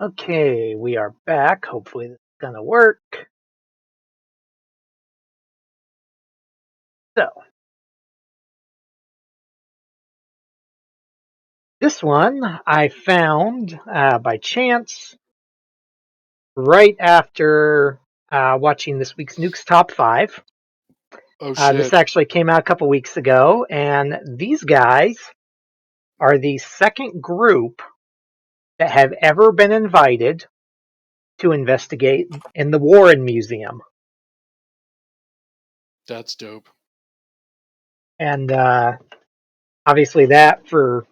Okay, we are back. Hopefully this is gonna work. So, this one I found by chance right after watching this week's Nukes Top 5. Oh This shit. actually came out a couple weeks ago, and these guys are the second group that have ever been invited to investigate in the Warren Museum. That's dope. And obviously that for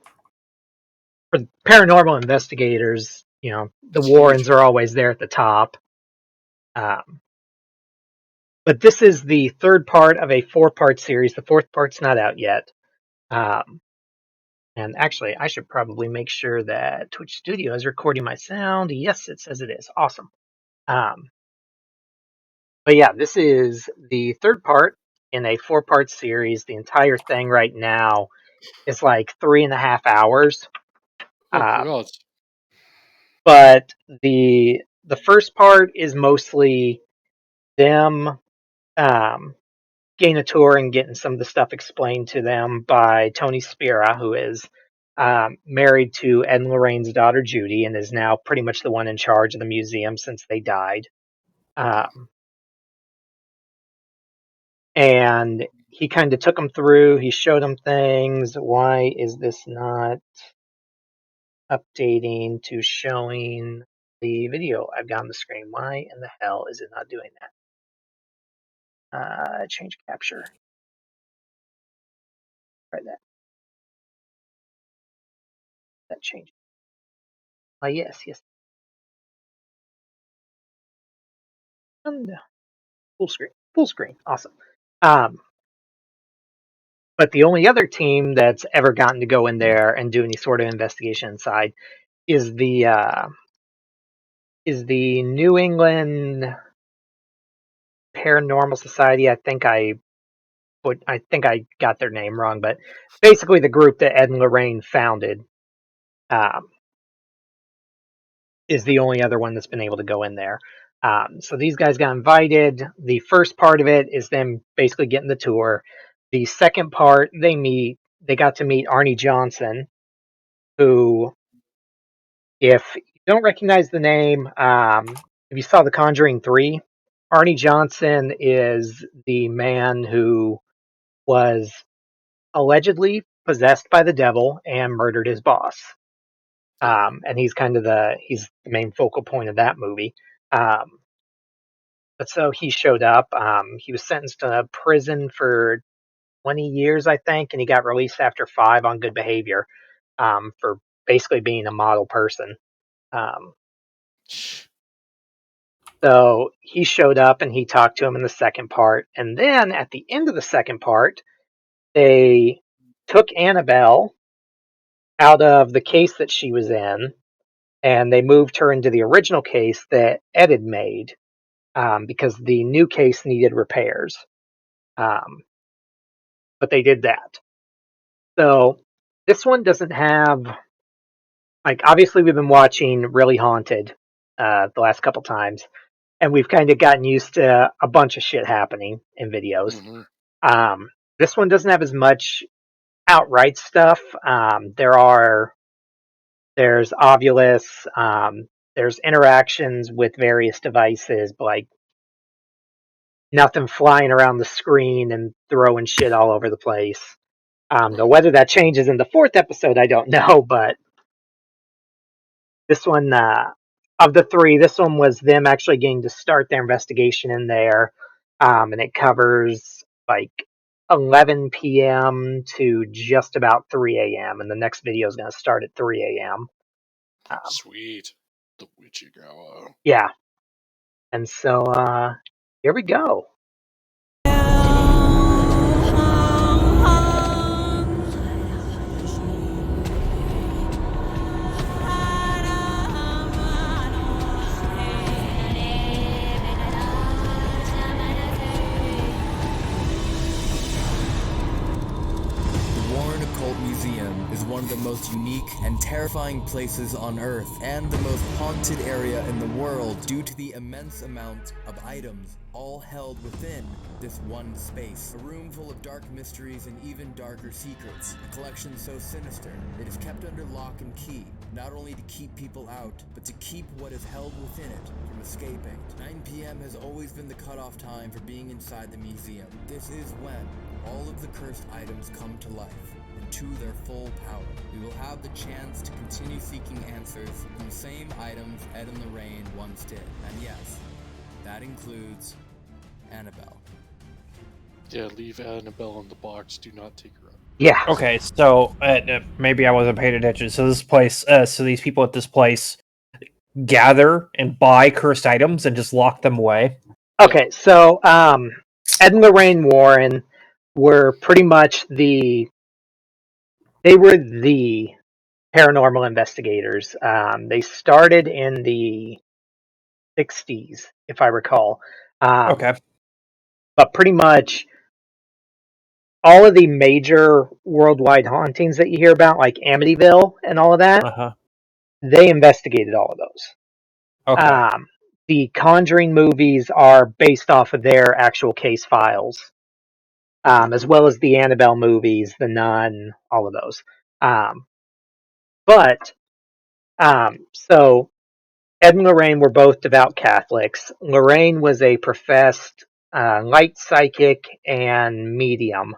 paranormal investigators, the It's huge. Warrens are always there at the top. Um, but this is the third part of a 4-part series. The fourth part's not out yet. Um, and actually, I should probably make sure that Twitch Studio is recording my sound. Yes, it says it is. Awesome. Um, but yeah, this is the third part in a 4-part series. The entire thing right now is like 3.5 hours. Oh Um, congrats. but the first part is mostly them getting a tour and getting some of the stuff explained to them by Tony Spira, who is married to Ed and Lorraine's daughter Judy and is now pretty much the one in charge of the museum since they died. And he kind of took them through. He showed them things. Why is this not updating to showing the video I've got on the screen? Why in the hell is it not doing that? Change capture. Try that. That changed. Yes. And full screen. Awesome. Um, but the only other team that's ever gotten to go in there and do any sort of investigation inside is the New England Paranormal Society. I think I got their name wrong, but basically the group that Ed and Lorraine founded um, is the only other one that's been able to go in there. So these guys got invited. The first part of it is them basically getting the tour. The second part, they got to meet Arnie Johnson, who, if you don't recognize the name, if you saw The Conjuring 3, Arnie Johnson is the man who was allegedly possessed by the devil and murdered his boss. And he's he's the main focal point of that movie. Um, but so he showed up. He was sentenced to prison for 20 years, I think, and he got released after 5 on good behavior for basically being a model person. Um, so he showed up and he talked to him in the second part. And then at the end of the second part, they took Annabelle out of the case that she was in and they moved her into the original case that Ed had made because the new case needed repairs. But they did that. So this one doesn't have, like, obviously we've been watching Really Haunted the last couple times, and we've kind of gotten used to a bunch of shit happening in videos. Mm-hmm. This one doesn't have as much outright stuff. There's Ovilus, there's interactions with various devices, but like nothing flying around the screen and throwing shit all over the place. Though whether that changes in the fourth episode, I don't know. But this one, of the three, this one was them actually getting to start their investigation in there, and it covers like 11 p.m. to just about 3 a.m. And the next video is going to start at 3 a.m. Sweet. The Witchy Gallow. Yeah, and so here we go. The Warren Occult Museum is one of the the most unique and terrifying places on Earth, and the most haunted area in the world due to the immense amount of items all held within this one space. A room full of dark mysteries and even darker secrets. A collection so sinister, it is kept under lock and key, not only to keep people out, but to keep what is held within it from escaping. 9 p.m. has always been the cutoff time for being inside the museum. This is when all of the cursed items come to life and to their full power. We will have the chance to continue seeking answers from the same items Ed and Lorraine once did. And yes, that includes Annabelle. Yeah, leave Annabelle in the box. Do not take her out. Yeah. Okay, so maybe I wasn't paying attention. So this place, so these people at this place gather and buy cursed items and just lock them away. Okay, so Ed and Lorraine Warren were pretty much the paranormal investigators. They started in the 60s, if I recall. Okay. But pretty much all of the major worldwide hauntings that you hear about, like Amityville and all of that, Uh-huh. they investigated all of those. Okay. The Conjuring movies are based off of their actual case files, as well as the Annabelle movies, The Nun, all of those. So Ed and Lorraine were both devout Catholics. Lorraine was a professed light psychic and medium.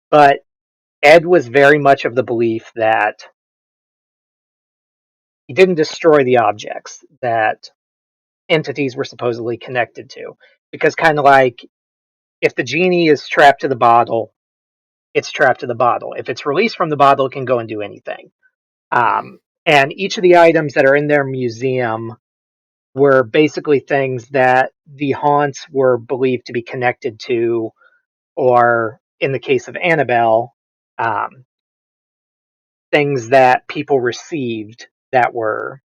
But Ed was very much of the belief that he didn't destroy the objects that entities were supposedly connected to. Because kind of like, if the genie is trapped to the bottle, it's trapped to the bottle. If it's released from the bottle, it can go and do anything. And each of the items that are in their museum were basically things that the haunts were believed to be connected to, or in the case of Annabelle, things that people received that were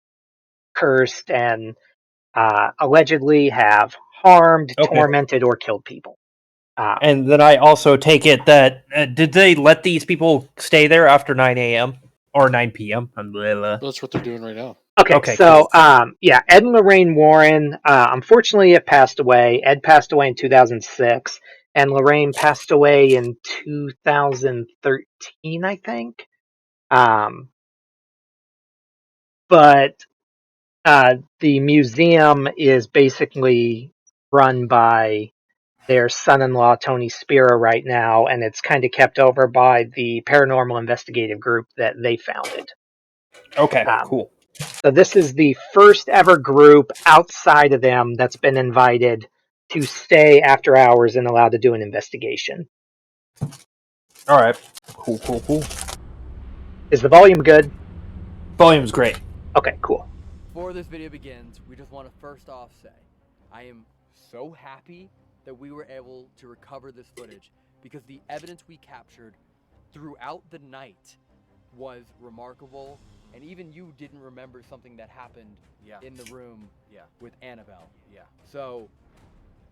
cursed and allegedly have harmed, tormented, or killed people. And then I also take it that did they let these people stay there after 9 a.m. or 9 p.m.? That's what they're doing right now. Okay, so cool. Yeah, Ed and Lorraine Warren, unfortunately, have passed away. Ed passed away in 2006, and Lorraine passed away in 2013, I think. But the museum is basically run by their son-in-law, Tony Spira, right now, and it's kind of kept over by the paranormal investigative group that they founded. Okay, cool. So this is the first ever group outside of them that's been invited to stay after hours and allowed to do an investigation. All right. Cool. Is the volume good? Volume's great. Okay, cool. Before this video begins, we just want to first off say, I am so happy that we were able to recover this footage because the evidence we captured throughout the night was remarkable, and even you didn't remember something that happened in the room with Annabelle. So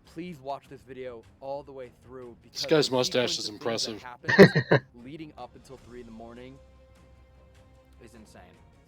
please watch this video all the way through because this guy's mustache is impressive. Leading up until 3 in the morning is insane.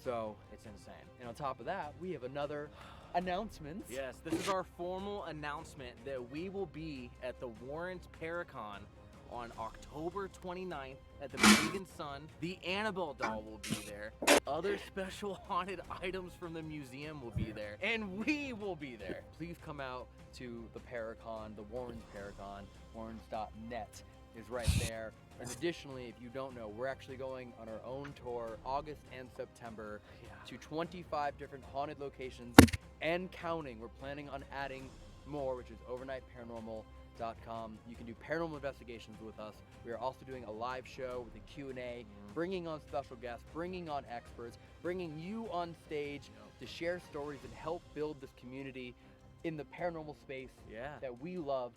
So it's insane. And on top of that, we have another announcement. Yes, this is our formal announcement that we will be at the Warrant Paracon on October 29th at the Pagan Sun. The Annabelle doll will be there. Other special haunted items from the museum will be there. And we will be there. Please come out to the Paracon, the Warrens Paracon. Warrens.net is right there. And additionally, if you don't know, we're actually going on our own tour August and September to 25 different haunted locations and counting. We're planning on adding more, which is overnightparanormal.com. You can do paranormal investigations with us. We are also doing a live show with a Q&A, bringing on special guests, bringing on experts, bringing you on stage to share stories and help build this community in the paranormal space that we love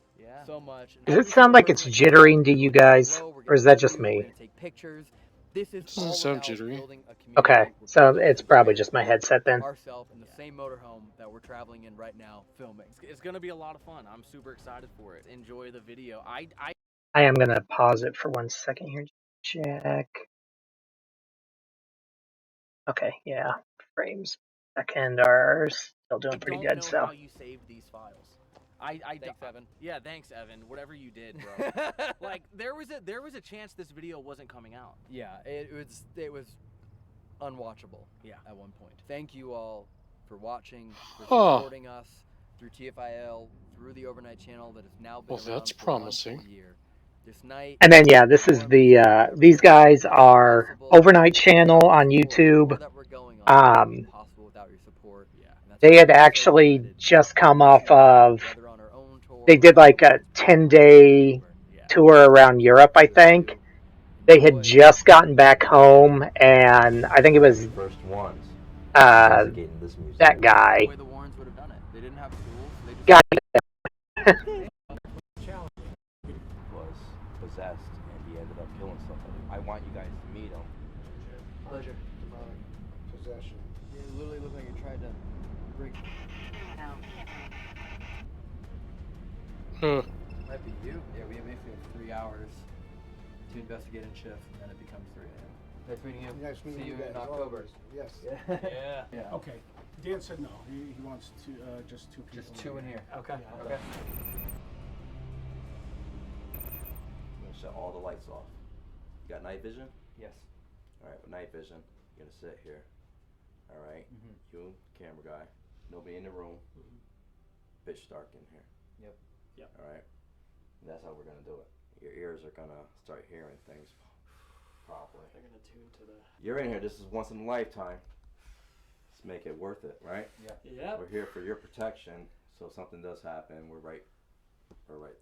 so much. Does it sound like it's jittering to you guys, or is that just me? We're gonna take pictures. This is all sound about jittery. building a community. Okay, so it's probably just my headset then. Ourselves in the same motorhome that we're traveling in right now, filming. It's gonna be a lot of fun. I'm super excited for it. Enjoy the video. I am gonna pause it for 1 second here. check. Okay, yeah, frames second are still doing pretty don't good. know So how you saved these files. Thanks, Evan. Yeah, thanks, Evan. Whatever you did, bro. Like there was a chance this video wasn't coming out. Yeah, it was unwatchable. Yeah. At one point. Thank you all for watching, for Huh. supporting us through TFIL, through the overnight channel that has now been Well, around that's for one promising. full year. This night, and then yeah, this is the these guys are Overnight Channel on YouTube. that we're going on wouldn't be possible without your support. Yeah. And that's They why had we're so actually excited just come this off night, of. whether on our own tour They did like a or 10-day Yeah. tour around Europe, I think. They had just gotten back home, and I think it was First ones uh, investigating this museum. that guy. the way the Warrens would have done it. They didn't have tools. They just Guy. Was possessed and he ended up killing somebody. I want you guys to meet him. pleasure. Possession. It literally looked like you tried to break. Huh. Might be you. Yeah, we basically have 3 hours to investigate and shift, and then it becomes 3 a.m. Nice meeting you. Nice meeting See you guys. in October. Yes. Yeah. Yeah. Okay. Dan said no. He wants to just two people. Just 2 in here. Okay. Yeah. Okay. I'm gonna shut all the lights off. You got night vision? Yes. Alright, with night vision, you're gonna sit here. Alright? Mhm. You, camera guy, nobody in the room. Pitch dark in here. Yep. Yep. Alright? And that's how we're gonna do it. Your ears are gonna start hearing things properly. They're gonna tune to the. You're in here, this is once in a lifetime. Let's make it worth it, right? Yeah. We're here for your protection, so if something does happen, we're right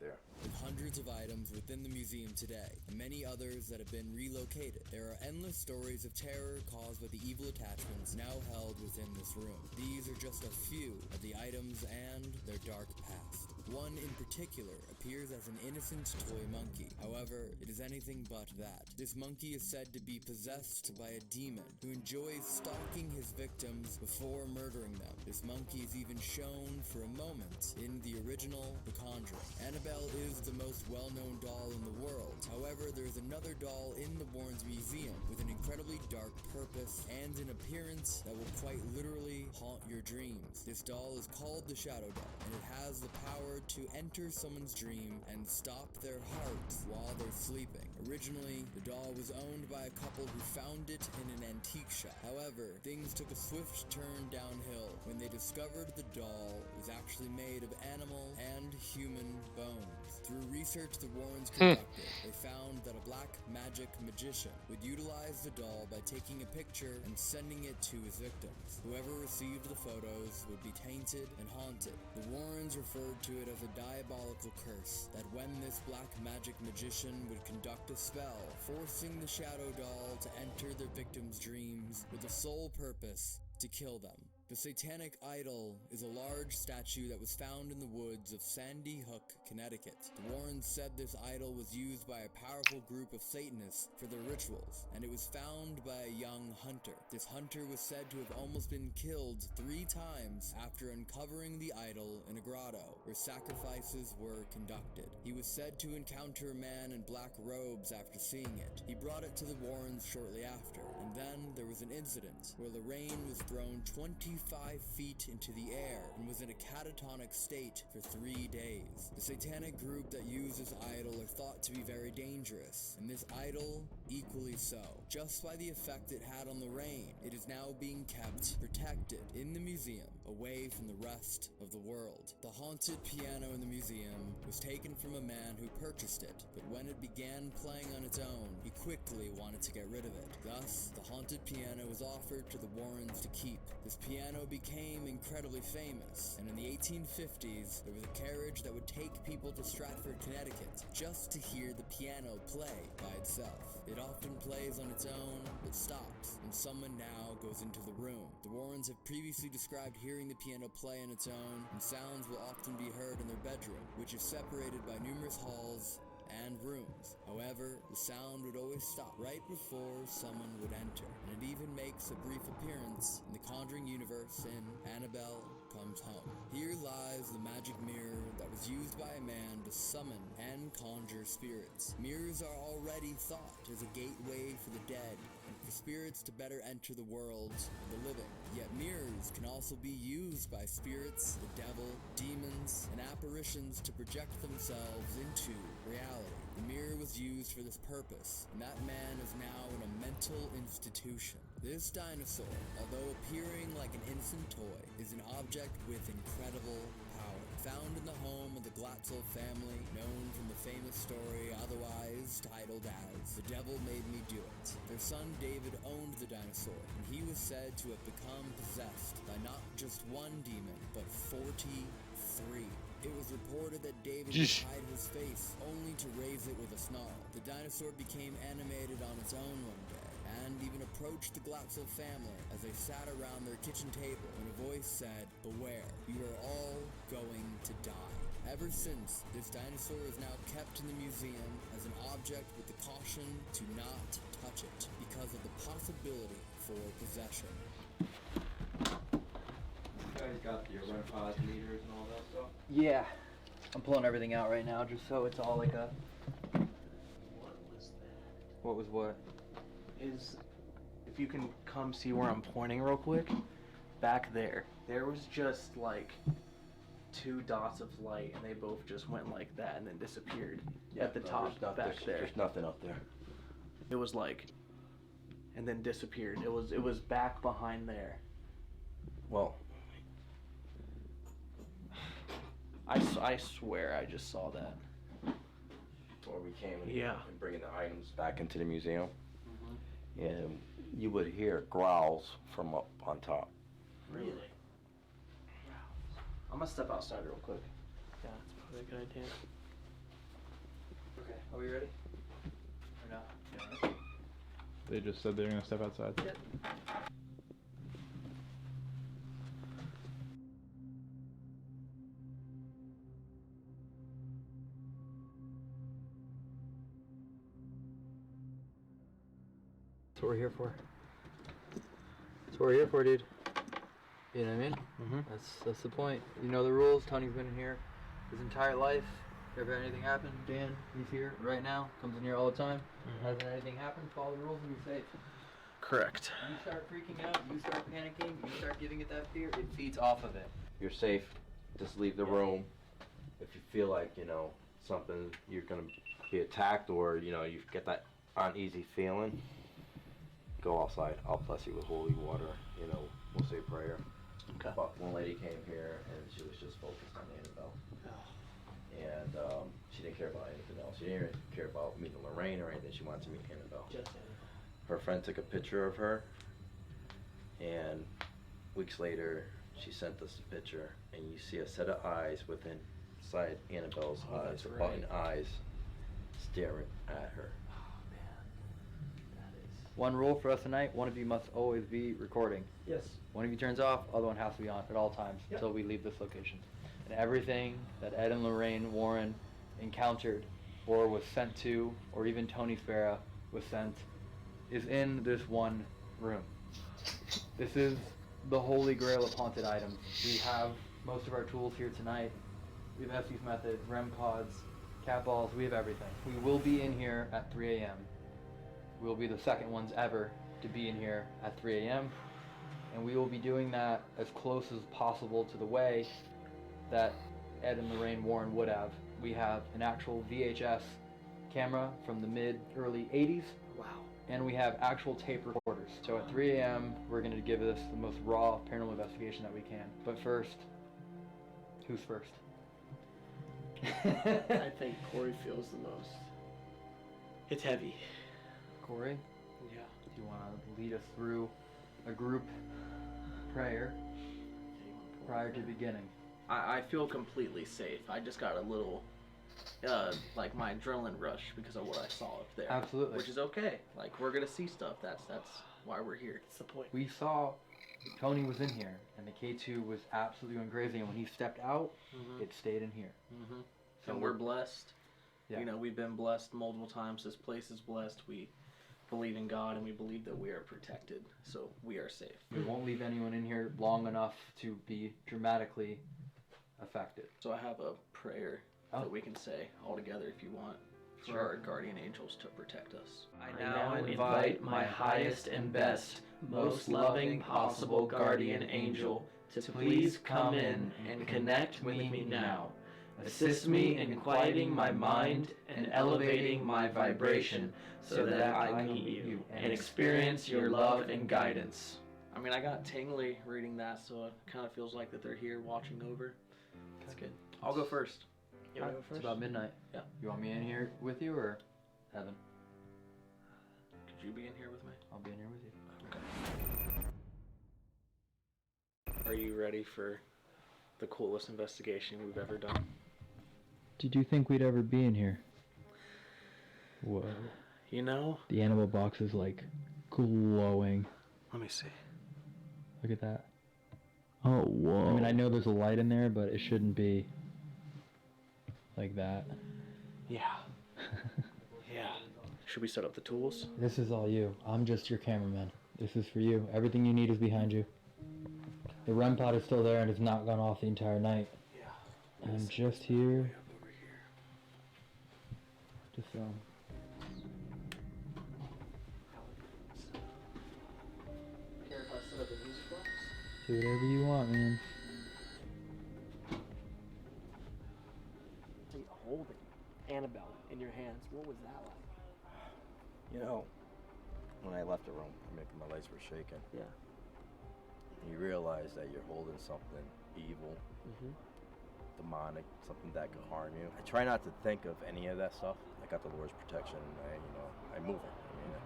there. With hundreds of items within the museum today, and many others that have been relocated, there are endless stories of terror caused by the evil attachments now held within this room. These are just a few of the items and their dark past. One in particular appears as an innocent toy monkey. However, it is anything but that. This monkey is said to be possessed by a demon who enjoys stalking his victims before murdering them. This monkey is even shown for a moment in the original The Conjuring. Annabelle is the most well-known doll in the world. However, there is another doll in the Warrens Museum with an incredibly dark purpose and an appearance that will quite literally haunt your dreams. This doll is called the Shadow Doll, and it has the power to enter someone's dream and stop their heart while they're sleeping. Originally, the doll was owned by a couple who found it in an antique shop. However, things took a swift turn downhill when they discovered the doll was actually made of animal and human bones. Through research the Warrens conducted, they found that a black magic magician would utilize the doll by taking a picture and sending it to his victims. Whoever received the photos would be tainted and haunted. The Warrens referred to it as a diabolical curse, that when this black magic magician would conduct a spell, forcing the shadow doll to enter their victims' dreams with the sole purpose to kill them. The Satanic Idol is a large statue that was found in the woods of Sandy Hook, Connecticut. The Warrens said this idol was used by a powerful group of Satanists for their rituals, and it was found by a young hunter. This hunter was said to have almost been killed 3 times after uncovering the idol in a grotto, where sacrifices were conducted. He was said to encounter a man in black robes after seeing it. He brought it to the Warrens shortly after, and then there was an incident where Lorraine was thrown 25 feet into the air and was in a catatonic state for 3 days. The satanic group that used this idol are thought to be very dangerous, and this idol equally so. Just by the effect it had on Lorraine, it is now being kept protected in the museum, away from the rest of the world. The haunted piano in the museum was taken from a man who purchased it, but when it began playing on its own, he quickly wanted to get rid of it. Thus, the haunted piano was offered to the Warrens to keep. This piano became incredibly famous, and in the 1850s, there was a carriage that would take people to Stratford, Connecticut, just to hear the piano play by itself. It often plays on its own, but stops, and someone now goes into the room. The Warrens have previously described hearing the piano play on its own, and sounds will often be heard in their bedroom, which is separated by numerous halls and rooms. However, the sound would always stop right before someone would enter, and it even makes a brief appearance in the Conjuring universe in Annabelle comes home. Here lies the magic mirror that was used by a man to summon and conjure spirits. Mirrors are already thought as a gateway for the dead and for spirits to better enter the worlds of the living. Yet mirrors can also be used by spirits, the devil, demons, and apparitions to project themselves into reality. The mirror was used for this purpose, and that man is now in a mental institution. This dinosaur, although appearing like an innocent toy, is an object with incredible power. Found in the home of the Glatzel family, known from the famous story otherwise titled as The Devil Made Me Do It. Their son David owned the dinosaur, and he was said to have become possessed by not just one demon, but 43. It was reported that David would hide his face, only to raise it with a snarl. The dinosaur became animated on its own one day, and even approached the Glatzel family as they sat around their kitchen table when a voice said, "Beware, you are all going to die." Ever since, this dinosaur is now kept in the museum as an object with the caution to not touch it because of the possibility for possession. You guys got your REM pod meters and all that stuff? Yeah. I'm pulling everything out right now just so it's all like a... What was that? What was what? Is, if you can come see where I'm pointing real quick, back there was just like 2 dots of light, and they both just went like that and then disappeared at the top back there. There's nothing up there. It was like, and then disappeared. It was back behind there. Well, I swear I just saw that. where we came and, Yeah. and bringing the items back into the museum, and you would hear growls from up on top. Really? I'm gonna step outside real quick. Yeah, that's probably a good idea. Okay, are we ready? Or no? Yeah. They just said they were gonna step outside. Yep. That's what we're here for. That's what we're here for, dude. You know what I mean? Mm-hmm. That's the point. You know the rules. Tony's been in here his entire life. If ever anything happened, Dan, he's here right now. Comes in here all the time. Hasn't anything happened, follow the rules and be safe. Correct. You start freaking out, you start panicking, you start giving it that fear, it feeds off of it. You're safe. Just leave the room. If you feel like, something, you're gonna be attacked, or, you get that uneasy feeling, go outside. I'll bless you with holy water. We'll say a prayer. Okay. But one lady came here, and she was just focused on Annabelle. And she didn't care about anything else. She didn't even care about meeting Lorraine or anything. She wanted to meet Annabelle. Just Her friend took a picture of her, and weeks later, she sent us a picture, and you see a set of eyes inside Annabelle's eyes, the button eyes, staring at her. One rule for us tonight, one of you must always be recording. Yes. One of you turns off, other one has to be on at all times until we leave this location. And everything that Ed and Lorraine Warren encountered or was sent to, or even Tony Farah was sent, is in this one room. This is the holy grail of haunted items. We have most of our tools here tonight. We have Estes Method, REM pods, cat balls, we have everything. We will be in here at 3 a.m. We'll be the second ones ever to be in here at 3 a.m. And we will be doing that as close as possible to the way that Ed and Lorraine Warren would have. We have an actual VHS camera from the mid-early 80s. Wow. And we have actual tape recorders. So at 3 a.m., we're going to give this the most raw paranormal investigation that we can. But first, who's first? I think Corey feels the most. It's heavy. Corey, Yeah. do you want to lead us through a group prayer prior to beginning? I feel completely safe. I just got a little, like my adrenaline rush because of what I saw up there. Absolutely. Which is okay. Like, we're gonna see stuff. That's why we're here. That's the point. We saw Tony was in here, and the K2 was absolutely going crazy, and when he stepped out, it stayed in here. Mm-hmm. So And we're blessed. Yeah. We've been blessed multiple times. This place is blessed. We believe in God and we believe that we are protected, so we are safe. We won't leave anyone in here long enough to be dramatically affected. So I have a prayer Oh. that we can say all together if you want for Sure. our guardian angels to protect us. I now invite my highest and best, most loving possible guardian angel to please come in and connect with me now. Assist me in quieting my mind and elevating my vibration so that I meet you and experience your love and guidance. I mean, I got tingly reading that, so it kind of feels like that they're here watching over. That's good. I'll go first. You wanna go It's first? about midnight. Yeah. You want me in here with you or Evan? Could you be in here with me? I'll be in here with you. Are you ready for the coolest investigation we've ever done? Did you think we'd ever be in here? Whoa. You know, The animal box is like glowing. let me see. Look at that. Oh, whoa. I mean, I know there's a light in there, but it shouldn't be like that. Yeah. Yeah. Should we set up the tools? This is all you. I'm just your cameraman. This is for you. Everything you need is behind you. The REM pod is still there and it's not gone off the entire night. Yeah. I'm just here. Way up over here. To film. Care if I set up a music box? Do whatever you want, man. Holding Annabelle in your hands. What was that like? You know, when I left the room, my legs were shaking. Yeah. You realize that you're holding something evil, Mm-hmm. demonic, something that could harm you. I try not to think of any of that stuff. I got the Lord's protection. I move it. I mean,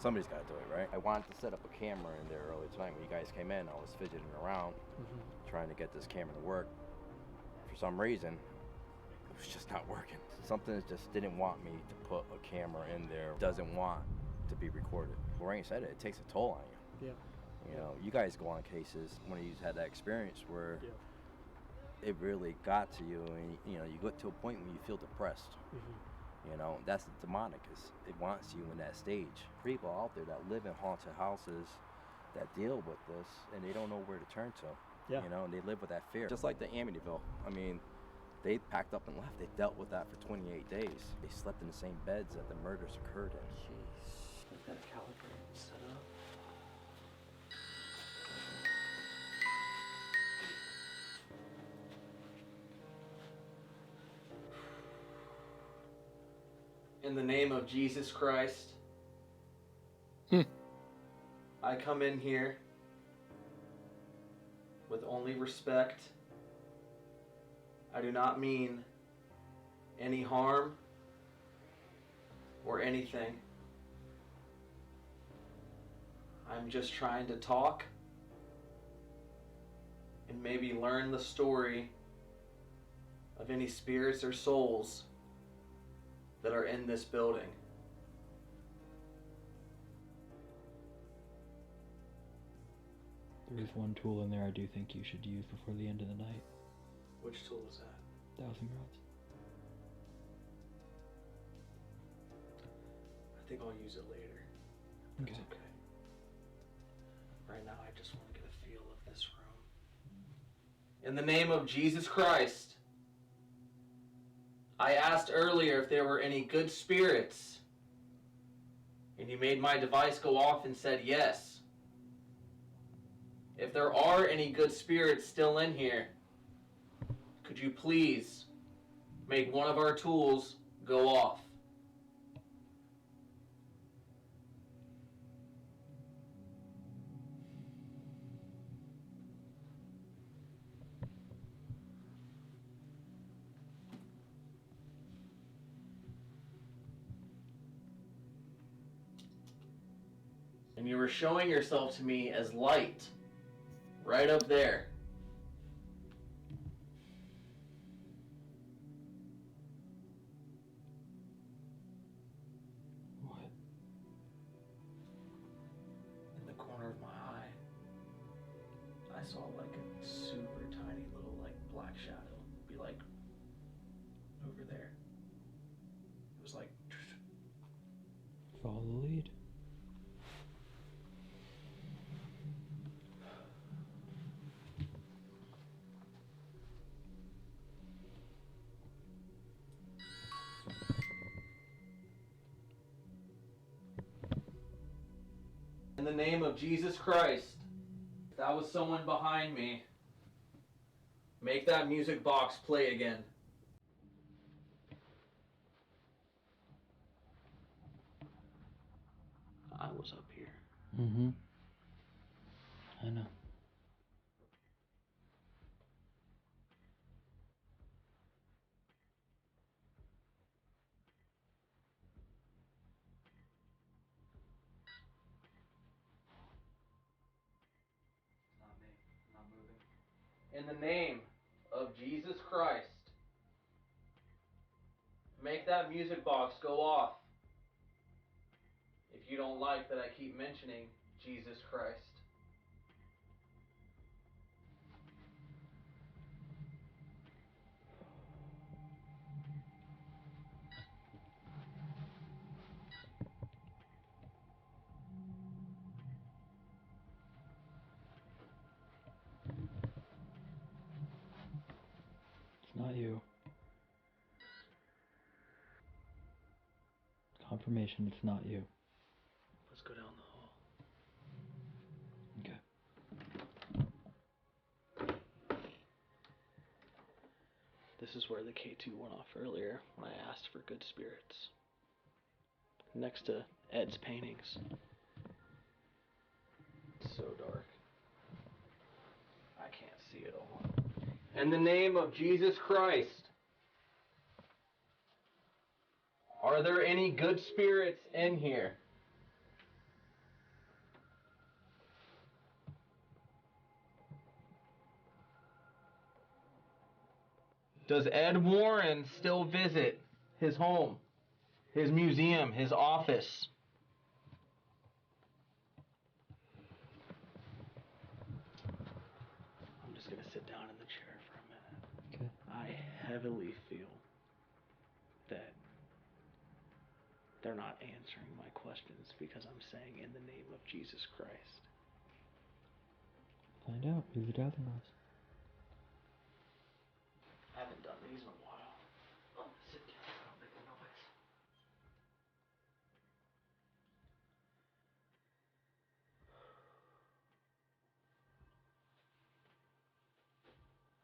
somebody's got to do it, right? I wanted to set up a camera in there earlier tonight. When you guys came in, I was fidgeting around, trying to get this camera to work. For some reason, it was just not working. Something just didn't want me to put a camera in there. Doesn't want to be recorded. Lorraine said it. It takes a toll on you. Yeah. You know, you guys go on cases when you had that experience where it really got to you, and you know, you get to a point when you feel depressed. You know, that's the demonic. It wants you in that stage. People out there that live in haunted houses that deal with this, and they don't know where to turn to. Yeah. You know, and they live with that fear. Just like the Amityville. I mean, they packed up and left. They dealt with that for 28 days. They slept in the same beds that the murders occurred in. Jeez. I've got a caliper set up. In the name of Jesus Christ, I come in here with only respect. I do not mean any harm or anything. I'm just trying to talk and maybe learn the story of any spirits or souls that are in this building. There is one tool in there I do think you should use before the end of the night. Which tool is that? 1,000 rods. I think I'll use it later. Okay. That's okay. Right now, I just want to get a feel of this room. In the name of Jesus Christ, I asked earlier if there were any good spirits, and you made my device go off and said yes. If there are any good spirits still in here, could you please make one of our tools go off? And you were showing yourself to me as light, right up there. What? In the corner of my eye, I saw like a super tiny little like black shadow be like over there. It was like Follow the lead. the name of Jesus Christ, if that was someone behind me, make that music box play again. I was up here. Mm-hmm. I know. Not me. Not moving. In the name of Jesus Christ, make that music box go off. If you don't like that I keep mentioning Jesus Christ. It's not you. Confirmation, it's not you. Let's go down the hall. Okay. This is where the K2 went off earlier when I asked for good spirits. Next to Ed's paintings. It's so dark. I can't see it all. In the name of Jesus Christ, are there any good spirits in here? Does Ed Warren still visit his home, his museum, his office? I'm just going to sit down in the chair for a minute. Okay. I heavily feel that they're not answering my questions because I'm saying in the name of Jesus Christ. Find out. Use the gathering rods. I haven't done these in a while. I'm gonna sit down so I don't make a noise.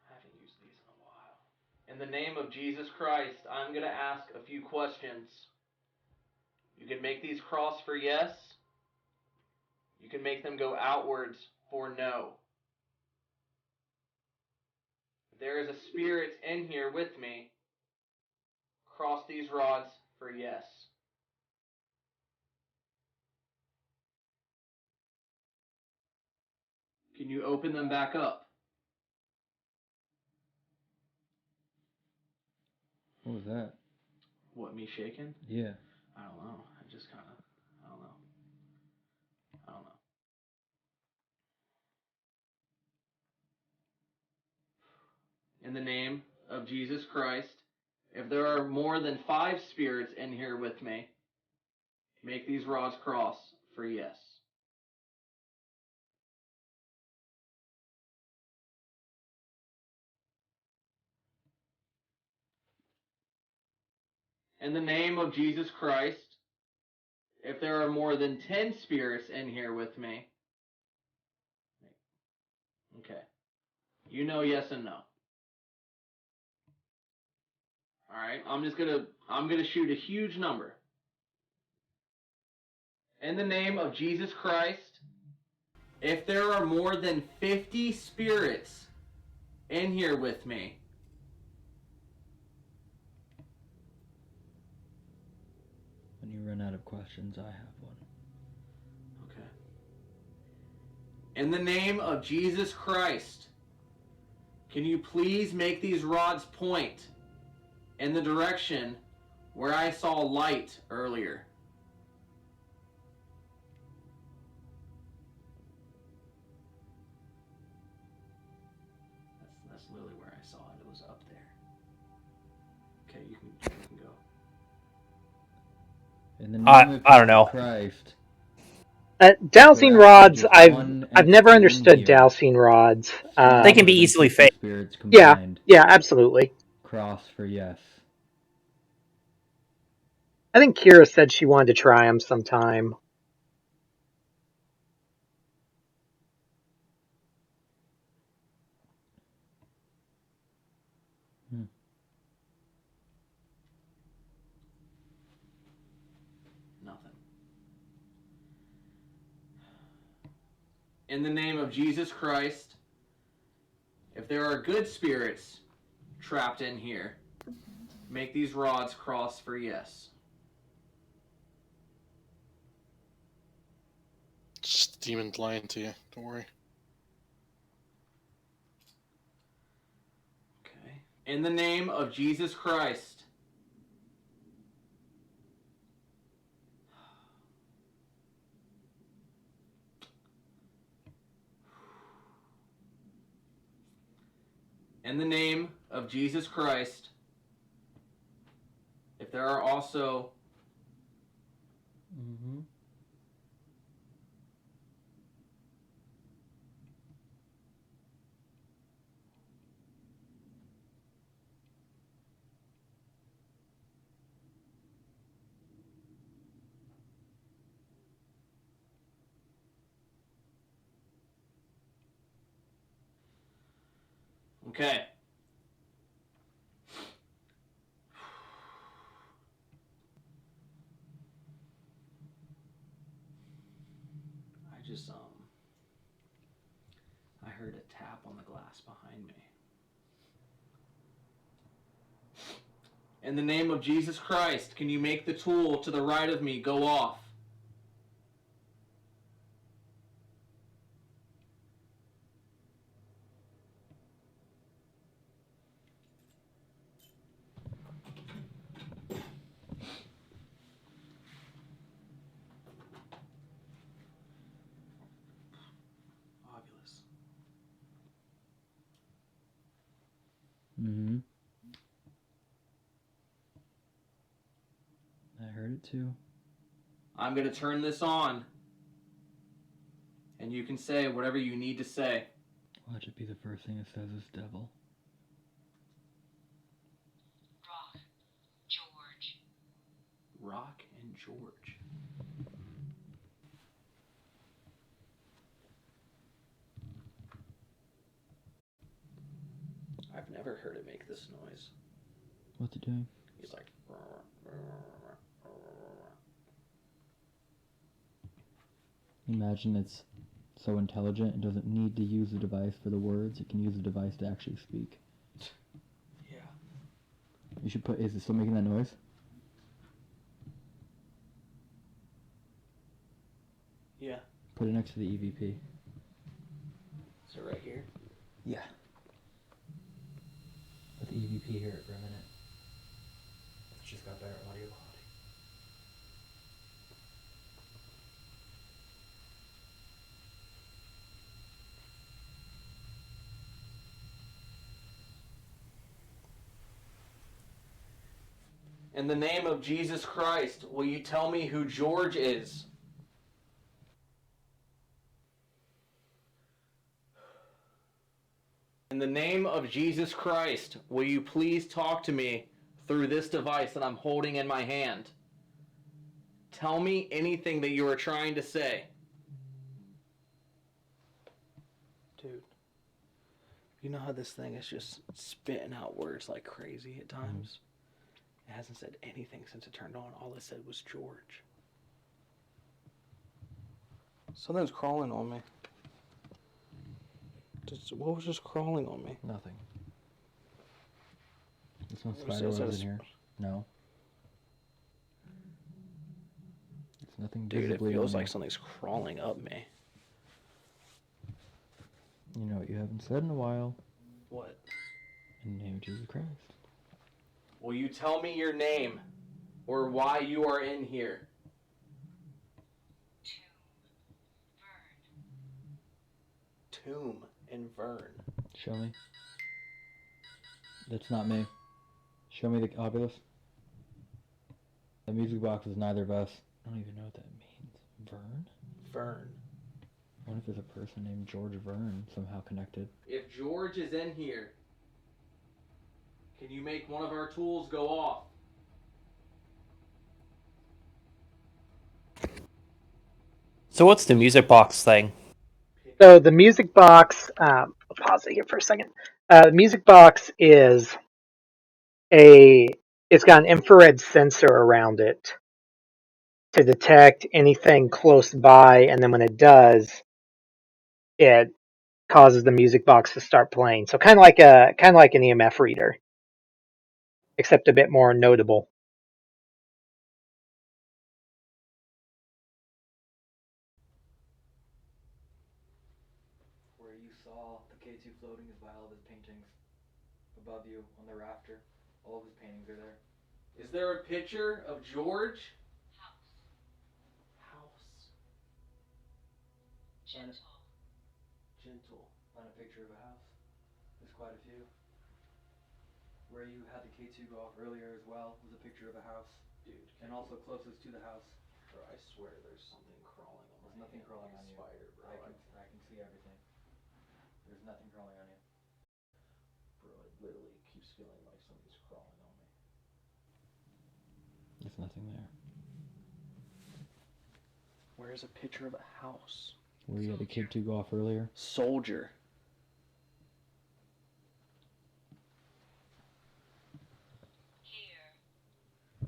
I haven't used these in a while. In the name of Jesus Christ, I'm gonna ask a few questions. You can make these cross for yes. You can make them go outwards for no. If there is a spirit in here with me, cross these rods for yes. Can you open them back up? What was that? What, me shaking? Yeah. I don't know. I just kind of, I don't know. In the name of Jesus Christ, if there are more than 5 spirits in here with me, make these rods cross for yes. In the name of Jesus Christ, if there are more than 10 spirits in here with me, okay. You know yes and no. Alright, I'm gonna shoot a huge number. In the name of Jesus Christ, if there are more than 50 spirits in here with me, When you run out of questions, I have one. okay. In the name of Jesus Christ, can you please make these rods point in the direction where I saw light earlier? That's literally where I saw it. It was up there. Okay, you can go. In the name I of don't know. Christ. Dowsing There rods, is I've one never entity in understood here. dowsing rods. They can be More than easily 50 faked. spirits Yeah, combined. yeah, absolutely. Cross for yes. I think Kira said she wanted to try them sometime. Nothing. In the name of Jesus Christ, if there are good spirits trapped in here, make these rods cross for yes. Just demons lying to you. Don't worry. Okay. In the name of Jesus Christ, in the name of Jesus Christ, if there are also okay. I heard a tap on the glass behind me. In the name of Jesus Christ, can you make the tool to the right of me go off? I heard it too. I'm going to turn this on. And you can say whatever you need to say. Watch it be the first thing it says is devil. Rock, George. Rock and George. I've never heard it make this noise. What's it doing? He's like... Imagine it's so intelligent it doesn't need to use the device for the words, it can use the device to actually speak. Yeah. You should put, is it still making that noise? Yeah. Put it next to the EVP. So right here? Yeah. Let the EVP hear it for a minute. It's just got better audio quality. In the name of Jesus Christ, will you tell me who George is? In the name of Jesus Christ, will you please talk to me through this device that I'm holding in my hand? Tell me anything that you are trying to say. Dude, you know how this thing is just spitting out words like crazy at times? It hasn't said anything since it turned on. All it said was George. Something's crawling on me. What was just crawling on me? Nothing. There's no It spider says webs in here. No. It's nothing Dude, it visibly feels on like there. something's crawling up me. You know what you haven't said in a while. What? In the name of Jesus Christ. Will you tell me your name or why you are in here? Tomb and Vern. Show me. That's not me. Show me the Ovilus. The music box is neither of us. I don't even know what that means. Vern? Vern. I wonder if there's a person named George Vern somehow connected. If George is in here, can you make one of our tools go off? So what's the music box thing? So the music box, I'll pause it here for a second. The music box is it's got an infrared sensor around it to detect anything close by, and then when it does, it causes the music box to start playing. So kind of like an EMF reader, except a bit more notable. Where you saw the K2 floating is by all of his paintings above you on the rafter. All of his paintings are there. Is there a picture of George? House. Gentle. Gentle. Find a picture of a house. There's quite a few. Where you had the K2 go off earlier as well was a picture of a house. Dude. And also closest to the house. Bro, I swear there's something crawling on There's my nothing hand crawling like on a you. spider, bro. I can see everything. There's nothing crawling on you. Bro, it literally keeps feeling like something's crawling on me. There's nothing there. Where's a picture of a house? Where you had the K2 go off earlier? Soldier.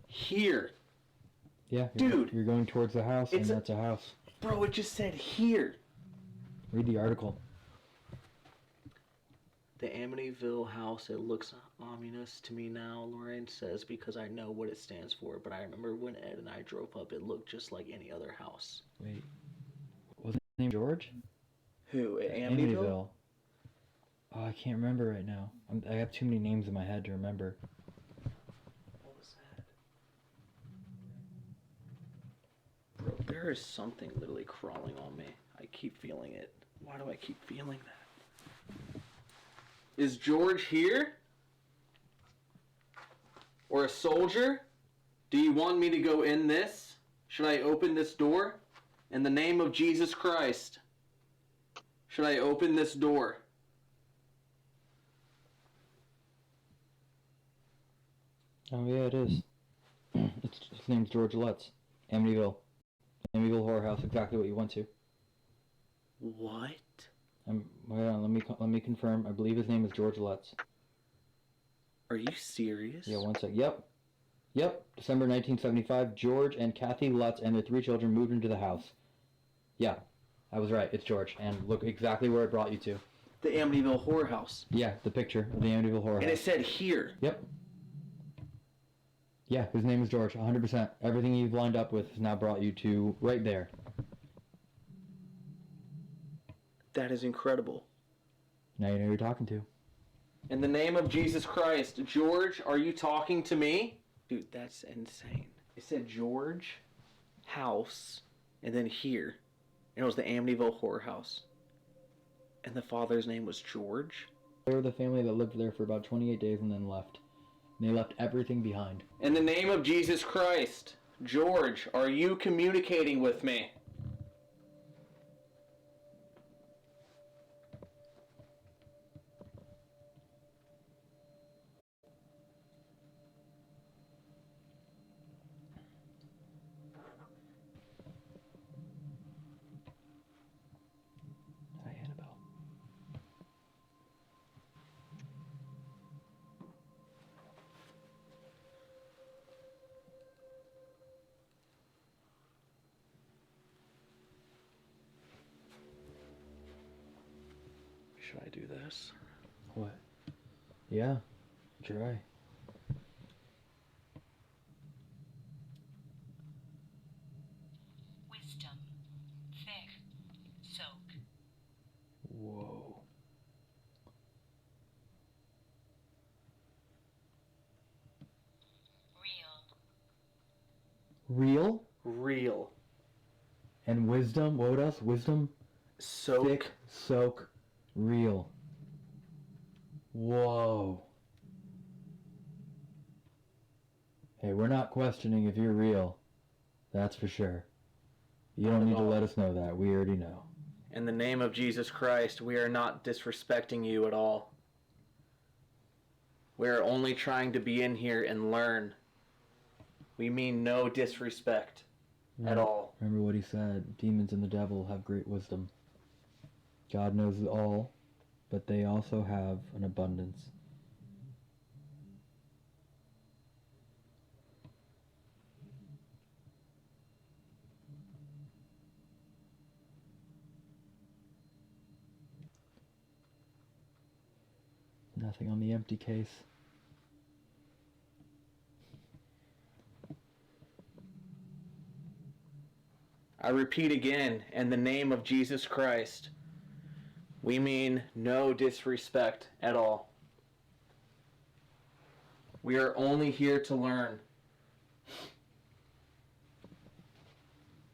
Here. Yeah, Dude. You're going towards the house, and It's a- that's a house. Bro, it just said here. Read the article. The Amityville house, it looks ominous to me now, Lorraine says, because I know what it stands for. But I remember when Ed and I drove up, it looked just like any other house. Wait. Was his name George? Who? At Amityville? Oh, I can't remember right now. I have too many names in my head to remember. What was that? Bro, there is something literally crawling on me. I keep feeling it. Why do I keep feeling that? Is George here? Or a soldier? Do you want me to go in this? Should I open this door? In the name of Jesus Christ. Should I open this door? Oh yeah, it is. His name's George Lutz. Amityville. Amityville Horror House. Exactly what you went to. What? Wait on, let me confirm. I believe his name is George Lutz. Are you serious? Yeah, one sec. Yep. December 1975. George and Kathy Lutz and their 3 children moved into the house. Yeah, I was right. It's George. And look exactly where it brought you to. The Amityville Horror House. Yeah, the picture of the Amityville Horror And House. it said here. Yep. Yeah, his name is George. 100%. Everything you've lined up with has now brought you to right there. That is incredible. Now you know who you're talking to. In the name of Jesus Christ, George, are you talking to me? Dude, that's insane. It said George, house, and then here. And it was the Amityville Horror House. And the father's name was George? They were the family that lived there for about 28 days and then left. And they left everything behind. In the name of Jesus Christ, George, are you communicating with me? Hi, Annabelle. Should I do this? What? Yeah, try. Wisdom. Thick. Soak. Whoa. Real. Real? Real. And wisdom? What else? Wisdom? Soak. Thick, soak, real. Whoa. Hey, we're not questioning if you're real. That's for sure. You don't need to let us know that. We already know. In the name of Jesus Christ, we are not disrespecting you at all. We are only trying to be in here and learn. We mean no disrespect at all. Remember what he said. Demons and the devil have great wisdom. God knows it all, but they also have an abundance. Nothing on the empty case. I repeat again, in the name of Jesus Christ, we mean no disrespect at all. We are only here to learn.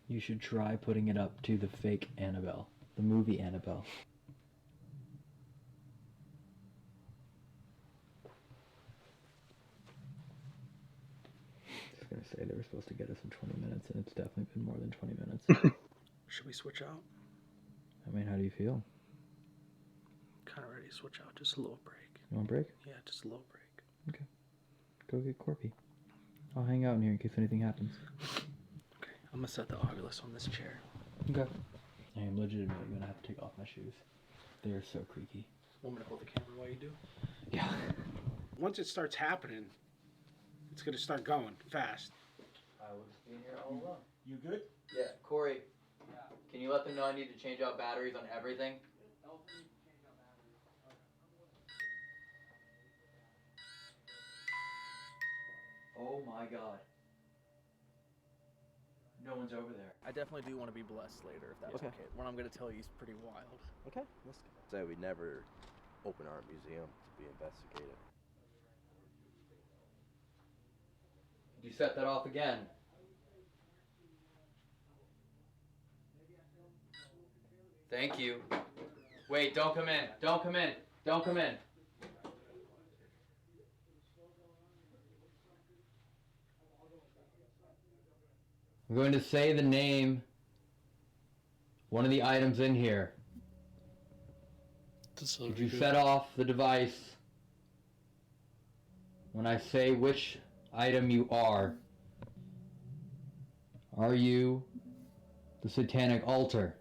You should try putting it up to the fake Annabelle. The movie Annabelle. I was gonna say they were supposed to get us in 20 minutes, and it's definitely been more than 20 minutes. Should we switch out? I mean, how do you feel? Kind of ready to switch out. Just a little break. You want a break? Yeah, just a little break. Okay. Go get Corpy. I'll hang out in here in case anything happens. Okay, I'm gonna set the Oculus on this chair. Okay. I am legitimately gonna have to take off my shoes. They are so creaky. Want me to hold the camera while you do? Yeah. Once it starts happening, it's gonna start going fast. I was in here all along. You good? Yeah, Corey. Yeah. Can you let them know I need to change out batteries on everything? Oh my god. No one's over there. I definitely do want to be blessed later, if that's okay. What I'm going to tell you is pretty wild. Okay, let's say we never open our museum to be investigated. You set that off again. Thank you. Wait, don't come in. Don't come in. Don't come in. I'm going to say the name, one of the items in here. Did you set off the device when I say which item you are? Are you the satanic altar?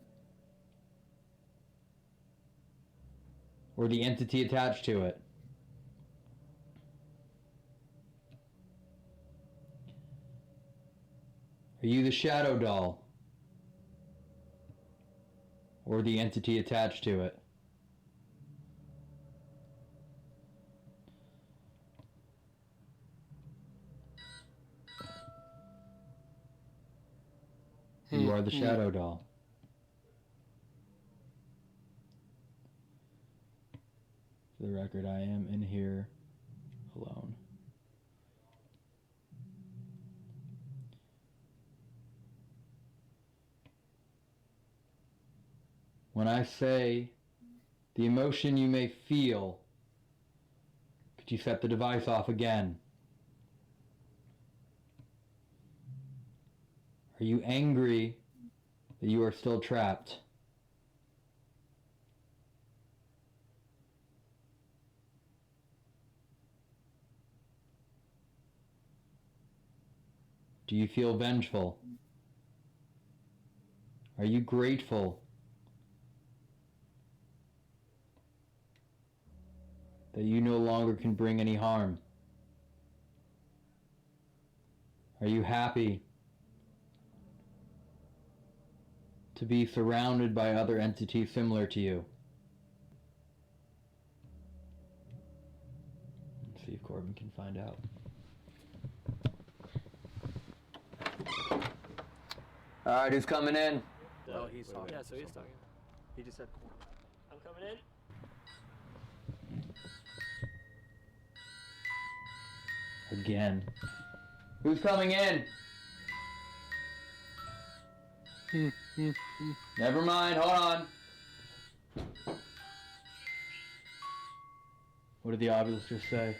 Or the entity attached to it? Are you the shadow doll? Or the entity attached to it? You are the shadow doll. For the record, I am in here alone. When I say the emotion you may feel, could you set the device off again? Are you angry that you are still trapped? Do you feel vengeful? Are you grateful that you no longer can bring any harm? Are you happy to be surrounded by other entities similar to you? Let's see if Corbin can find out. Alright, who's coming in? Oh, he's talking. Yeah, so he's talking. He just said cool. I'm coming in. Again. Who's coming in? Never mind, hold on. What did the obelisk just say?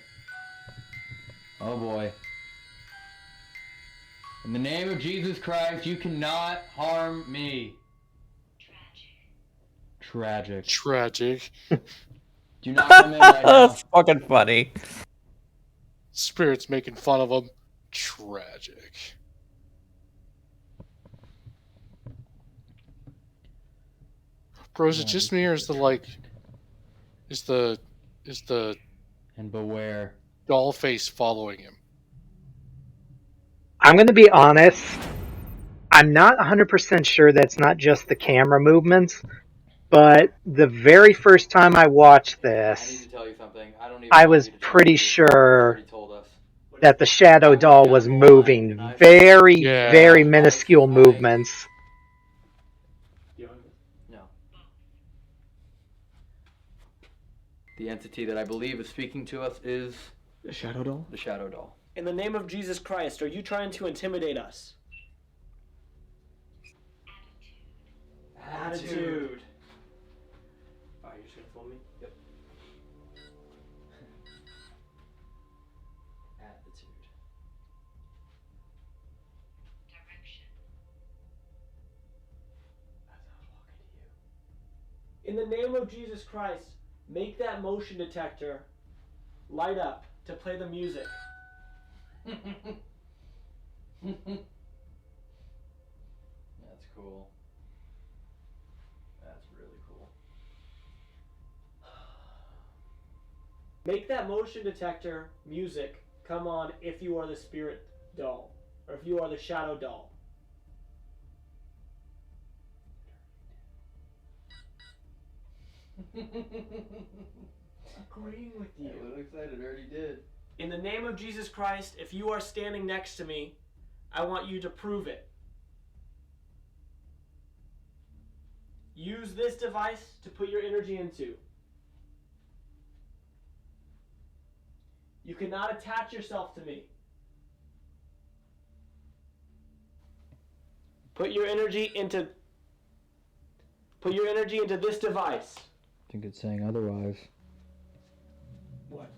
Oh boy. In the name of Jesus Christ, you cannot harm me. Tragic. Tragic. Do not come in right now. That's fucking funny. Spirit's making fun of him. Tragic. Bro, is it just me or is the And beware. doll face following him? I'm going to be honest. I'm not 100% sure that's not just the camera movements, But the very first time I watched I need this, to tell you something. I don't even I want was you to tell pretty me. You sure already told us. that the shadow doll was moving. Very, Yeah. very minuscule movements. No. The entity that I believe is speaking to us is The Shadow Doll? the Shadow Doll. In the name of Jesus Christ, are you trying to intimidate us? Attitude. Alright, you're just gonna fool me? Yep. Attitude. In the name of Jesus Christ, make that motion detector light up to play the music. That's cool. That's really cool. Make that motion detector music come on if you are the spirit doll, or if you are the shadow doll. Agreeing with you. A little excited, already did. In the name of Jesus Christ, if you are standing next to me, I want you to prove it. Use this device to put your energy into. You cannot attach yourself to me. Put your energy into this device. I think it's saying otherwise. What?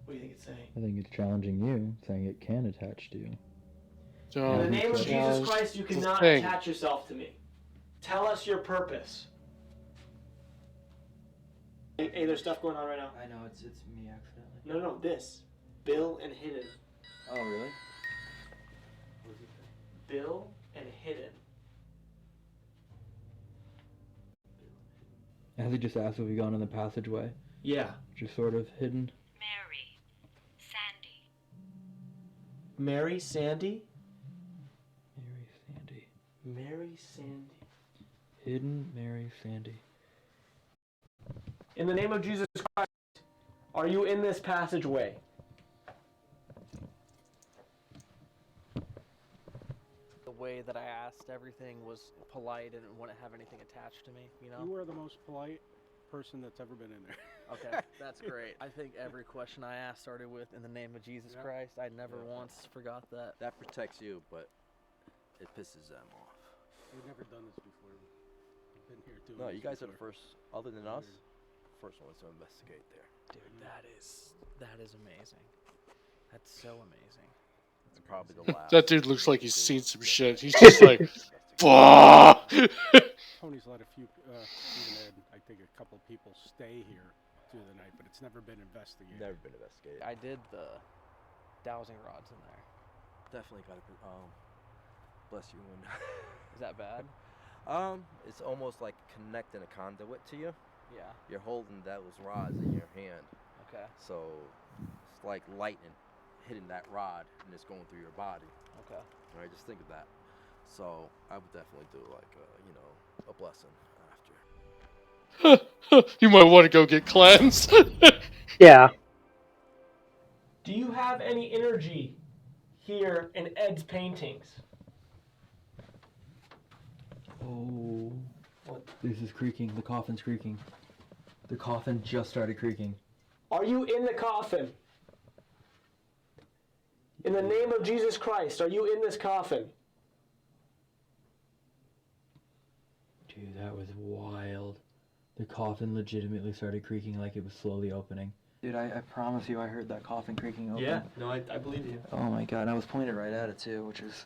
What do you think it's saying? I think it's challenging you, saying it can attach to you. In the name of Jesus Challenge Christ, you the cannot thing. attach yourself to me. Tell us your purpose. Hey, there's stuff going on right now. I know, it's me accidentally. No, this. Bill and Hidden. Oh, really? Bill and Hidden. Has he just asked if we've gone in the passageway? Yeah. Which is sort of hidden. Mary Sandy? Mary Sandy. Mary Sandy. Hidden Mary Sandy. In the name of Jesus Christ, are you in this passageway? The way that I asked everything was polite and wouldn't have anything attached to me, you know? You are the most polite person that's ever been in there. Okay, that's great. I think every question I asked started with, in the name of Jesus Christ. I never once forgot that. That protects you, but it pisses them off. We've never done this before. We've been here doing No, this you guys are the before. first, other than us, first ones to investigate there. Dude, that is amazing. That's so amazing. And probably the last. That dude looks like he's seen some shit. He's just like, fuck. Tony's let a few, even Ed, I think a couple people stay here through the night, but it's never been investigated. Never been investigated. I did the dowsing rods in there. Definitely gotta. Bless you. Is that bad? It's almost like connecting a conduit to you. Yeah. You're holding those rods in your hand. Okay. So it's like lightning hitting that rod and it's going through your body. Okay. Right, just think of that. So I would definitely do like a blessing after. You might want to go get cleansed. Yeah. Do you have any energy here in Ed's paintings? Oh. What? This is creaking. The coffin's creaking. The coffin just started creaking. Are you in the coffin? In the name of Jesus Christ, are you in this coffin? Dude, that was wild. The coffin legitimately started creaking like it was slowly opening. Dude, I promise you I heard that coffin creaking open. Yeah, no, I believe you. Oh my god, and I was pointed right at it too, which is...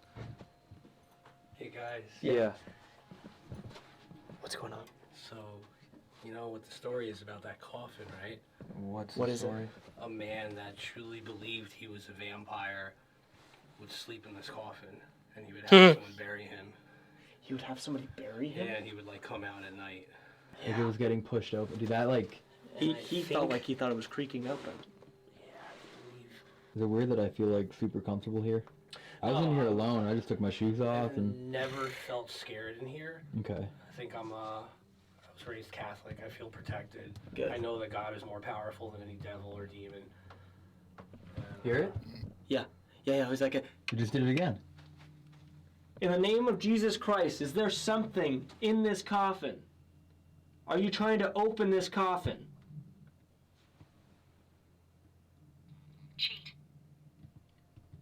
Hey guys. Yeah. What's going on? So, you know what the story is about that coffin, right? What is story? A man that truly believed he was a vampire would sleep in this coffin, and he would have someone bury him. He would have somebody bury him? Yeah, and he would like come out at night. Like it was getting pushed open. Dude, that like... He felt like he thought it was creaking open. Is it weird that I feel like super comfortable here? I was in here alone. I just took my shoes off I've and... never felt scared in here. Okay. I think I was was raised Catholic. I feel protected. Good. I know that God is more powerful than any devil or demon. Hear it? Yeah, who's that guy? You just did it again. In the name of Jesus Christ, is there something in this coffin? Are you trying to open this coffin?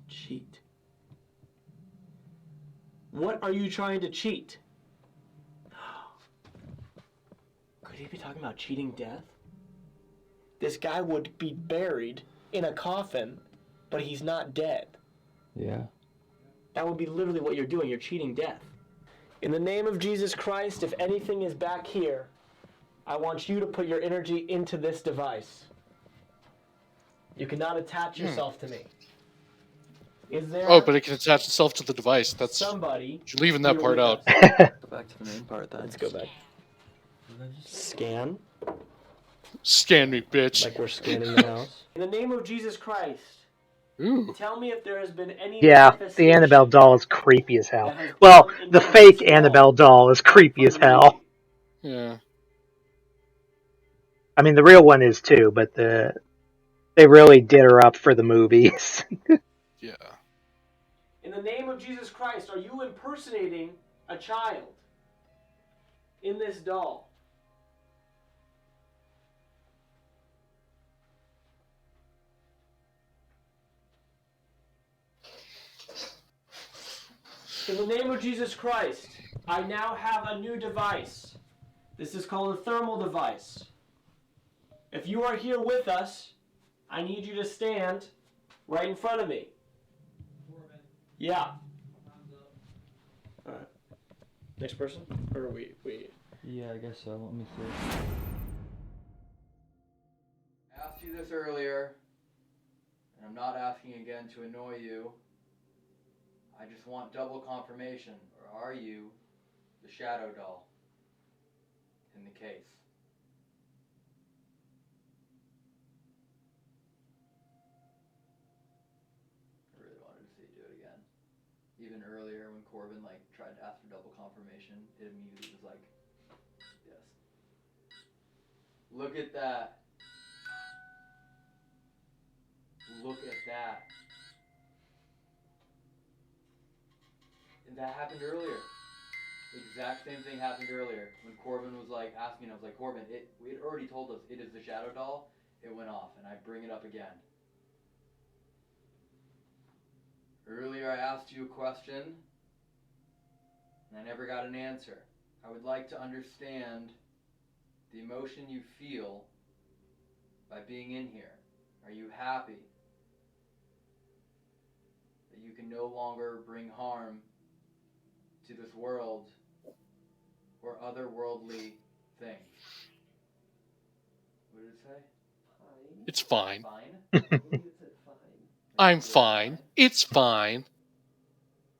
Cheat. What are you trying to cheat? Could he be talking about cheating death? This guy would be buried in a coffin, but he's not dead. Yeah. That would be literally what you're doing. You're cheating death. In the name of Jesus Christ, if anything is back here, I want you to put your energy into this device. You cannot attach yourself to me. Is there Oh, but it can attach itself to the device. That's somebody? you're leaving that here part with out. us? Go back to the main part then. Let's go back. Scan. Scan me, bitch. Like we're scanning the house. In the name of Jesus Christ, Ooh. tell me if there has been any Yeah, the manifestation Annabelle doll is creepy as hell. that has Well, come into the this fake wall Annabelle doll is creepy as from the hell. Yeah. I mean, the real one is too, but they really did her up for the movies. Yeah. In the name of Jesus Christ, are you impersonating a child in this doll? In the name of Jesus Christ, I now have a new device. This is called a thermal device. If you are here with us, I need you to stand right in front of me. Yeah. Alright. Next person? Or are we? Yeah, I guess so. Let me see. I asked you this earlier, and I'm not asking again to annoy you. I just want double confirmation. Or are you the shadow doll in the case? I really wanted to see you do it again. Even earlier when Corbin tried to ask for double confirmation, it immediately was like, yes. Look at that. Look at that. And that happened earlier. The exact same thing happened earlier when Corbin was asking. I was like, Corbin, it had already told us it is the shadow doll. It went off, and I bring it up again. Earlier I asked you a question, and I never got an answer. I would like to understand the emotion you feel by being in here. Are you happy that you can no longer bring harm to this world or otherworldly things? What did it say? It's fine. Fine? I'm fine. It's fine.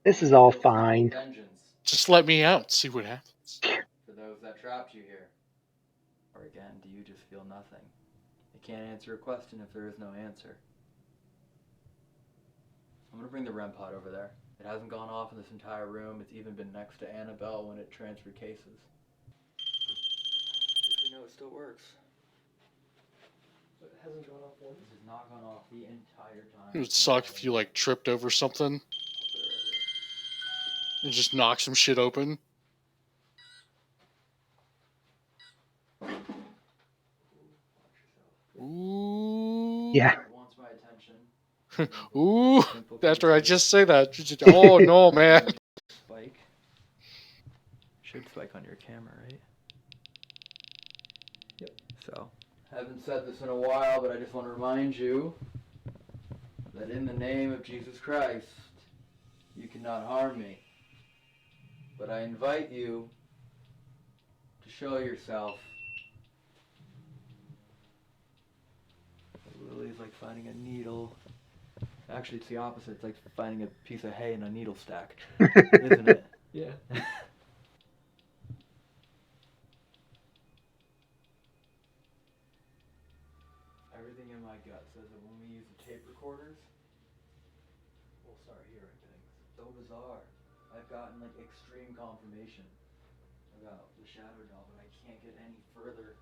This is all fine. Vengeance Just let me out. See what happens. for those that trapped you here. Or again, do you just feel nothing? You can't answer a question if there is no answer. I'm gonna bring the REM pod over there. It hasn't gone off in this entire room. It's even been next to Annabelle when it transferred cases. Just so you know, it still works. It hasn't gone off once. It has not gone off the entire time. It would suck if you tripped over something I'll put it right and just knock some shit open. Ooh. Yeah. here. It wants my attention. Ooh. After I just say that. Oh no, man. Spike. Should spike on your camera, right? Yep. So, haven't said this in a while, but I just want to remind you that in the name of Jesus Christ, you cannot harm me. But I invite you to show yourself. Lily's like finding a needle. Actually, it's the opposite. It's like finding a piece of hay in a needle stack, isn't it? Yeah. Everything in my gut says that when we use the tape recorders, we'll start hearing things. So bizarre. I've gotten extreme confirmation of about the Shadow Doll, but I can't get any further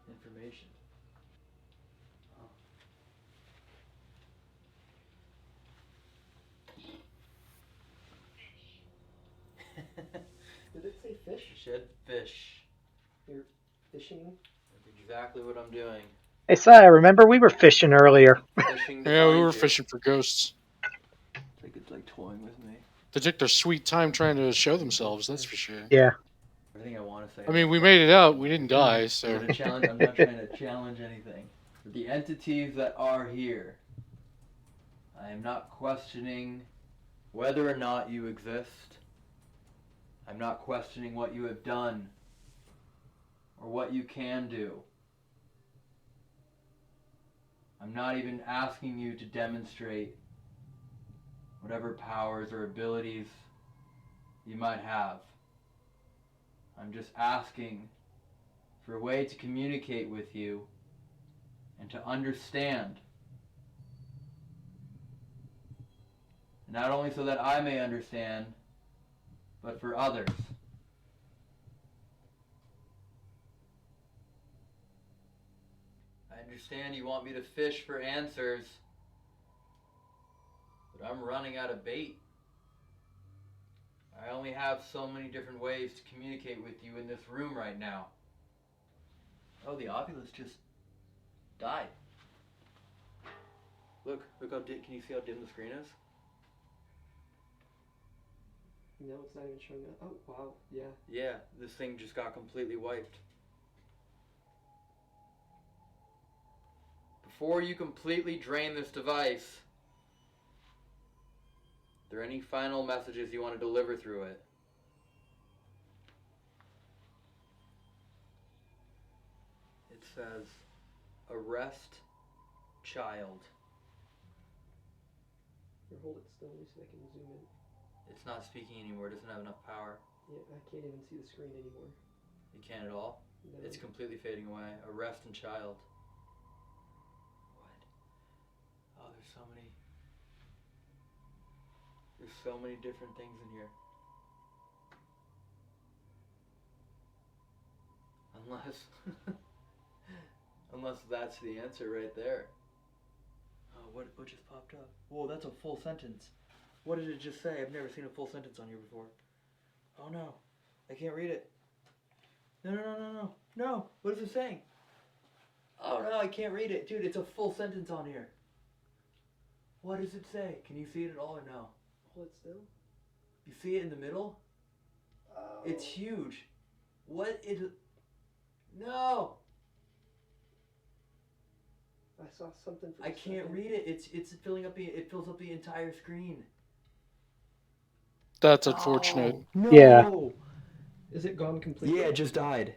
information. Oh. Did it say fish? Shed fish. You're fishing? That's exactly what I'm doing. Hey, Si, remember we were fishing earlier. Fishing to Yeah, we find were you. fishing for ghosts. It's like toying with me. They took their sweet time trying to show themselves, that's for sure. Yeah. Everything I want to say. I mean, we made it out. We didn't die, so. I'm not trying to challenge anything. The entities that are here, I am not questioning whether or not you exist. I'm not questioning what you have done or what you can do. I'm not even asking you to demonstrate whatever powers or abilities you might have. I'm just asking for a way to communicate with you and to understand. Not only so that I may understand, but for others. I understand you want me to fish for answers, but I'm running out of bait. I only have so many different ways to communicate with you in this room right now. Oh, the Ovilus just died. Look how can you see how dim the screen is? No, it's not even showing up. Oh, wow, yeah. Yeah, this thing just got completely wiped. Before you completely drain this device, are there any final messages you want to deliver through it? It says, arrest child. Here, hold it still. Let me see if I can zoom in. It's not speaking anymore. It doesn't have enough power. Yeah, I can't even see the screen anymore. You can't at all? No. It's completely fading away. Arrest and child. What? Oh, there's so many different things in here. Unless that's the answer right there. Oh, what just popped up? Whoa, that's a full sentence. What did it just say? I've never seen a full sentence on here before. Oh no, I can't read it. No, what is it saying? Oh no, I can't read it. Dude, it's a full sentence on here. What does it say? Can you see it at all or no? Hold it still. You see it in the middle? Oh. It's huge. What is it? No! I saw something. For I can't read it. It fills up the entire screen. That's unfortunate. No. Yeah. Is it gone completely? Yeah, it just died.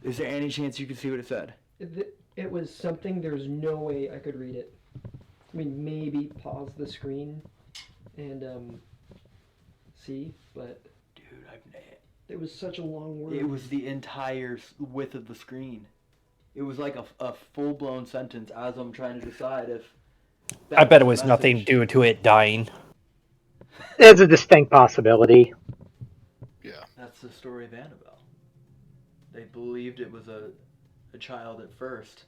Is there any chance you can see what it said? It was something. There's no way I could read it. I mean, maybe pause the screen and see, but dude, it was such a long word. It was the entire width of the screen. It was like a full-blown sentence as I'm trying to decide if... I bet it was nothing due to it dying. There's a distinct possibility. Yeah. That's the story of Annabelle. They believed it was a child at first.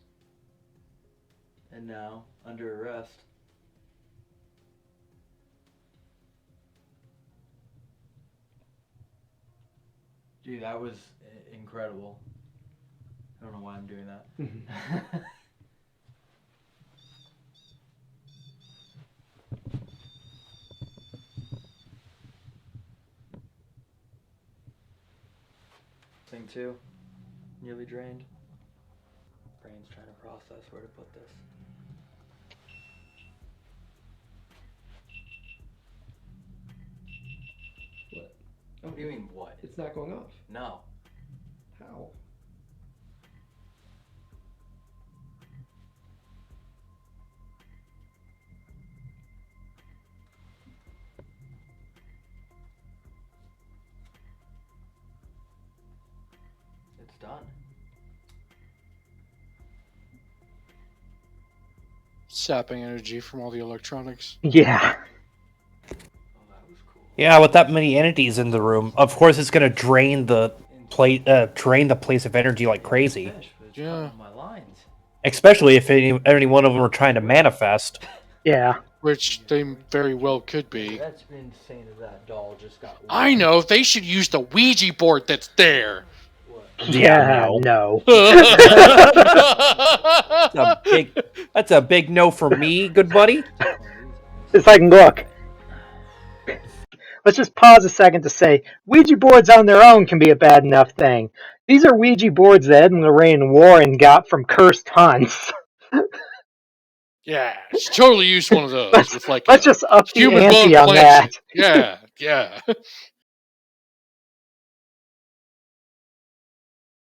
And now, under arrest. Dude, that was incredible. I don't know why I'm doing that. Thing 2, nearly drained. Brain's trying to process where to put this. What? What do you mean, what? It's not going off. No. How? It's done. Sapping energy from all the electronics. Yeah. Oh, that was cool. Yeah, with that many entities in the room, of course it's gonna drain the place of energy like crazy. Yeah. My lines. Especially if any one of them are trying to manifest. Yeah. Which they very well could be. That's insane if that doll just got. I know, they should use the Ouija board that's there. Yeah, no. That's a big no for me, good buddy. It's like, look. Let's just pause a second to say Ouija boards on their own can be a bad enough thing. These are Ouija boards that Ed and Lorraine Warren got from cursed hunts. Yeah, she totally used one of those with like let's a just up the human ante bone on that. planchette. Yeah, yeah.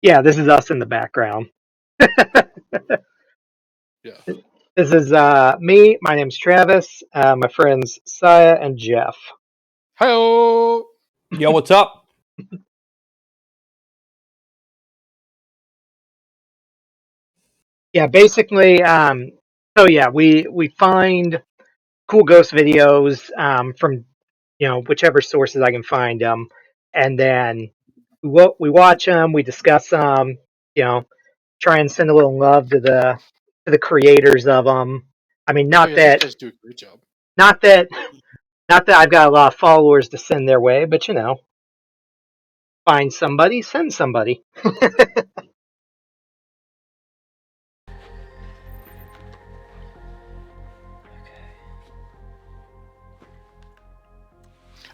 Yeah, this is us in the background. Yeah. This is me. My name's Travis. My friends Saya and Jeff. Hi-oh! Yo, what's up? Yeah, basically, so yeah, we find cool ghost videos from whichever sources I can find them, and then we watch them, we discuss them, try and send a little love to the creators of them. I mean, Oh, yeah, these guys do a great job. not that I've got a lot of followers to send their way, but find somebody, send somebody.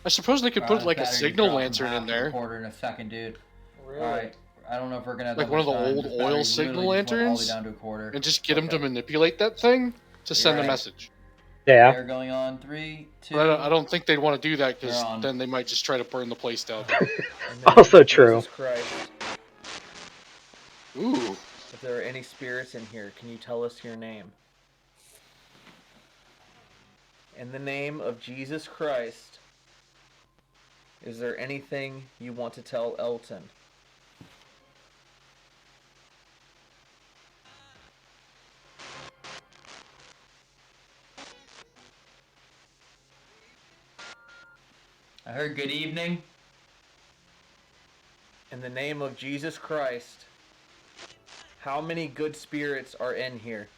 I suppose they could put like a Battery's signal dropping lantern half in the there. Recorder in a second, dude. Really? All right. I don't know if we're gonna have Like that one of the much time. old This oil battery signal literally just went all the way lanterns? down to a quarter. And just get them to manipulate that thing to send a right. message. Yeah. They're going on 3, 2. But I don't think they'd want to do that because They're on. then they might just try to burn the place down. Also true. Jesus Christ. Ooh. If there are any spirits in here, can you tell us your name? In the name of Jesus Christ, is there anything you want to tell Elton? I heard good evening. In the name of Jesus Christ, how many good spirits are in here?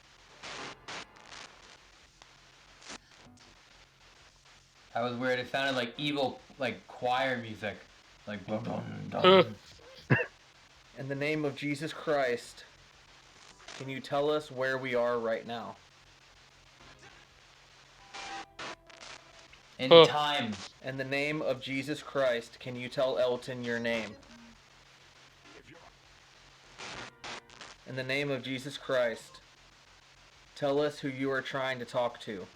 That was weird. It sounded like evil, like choir music. Like dun dun dun. In the name of Jesus Christ, can you tell us where we are right now? In time. In the name of Jesus Christ, can you tell Elton your name? In the name of Jesus Christ, tell us who you are trying to talk to.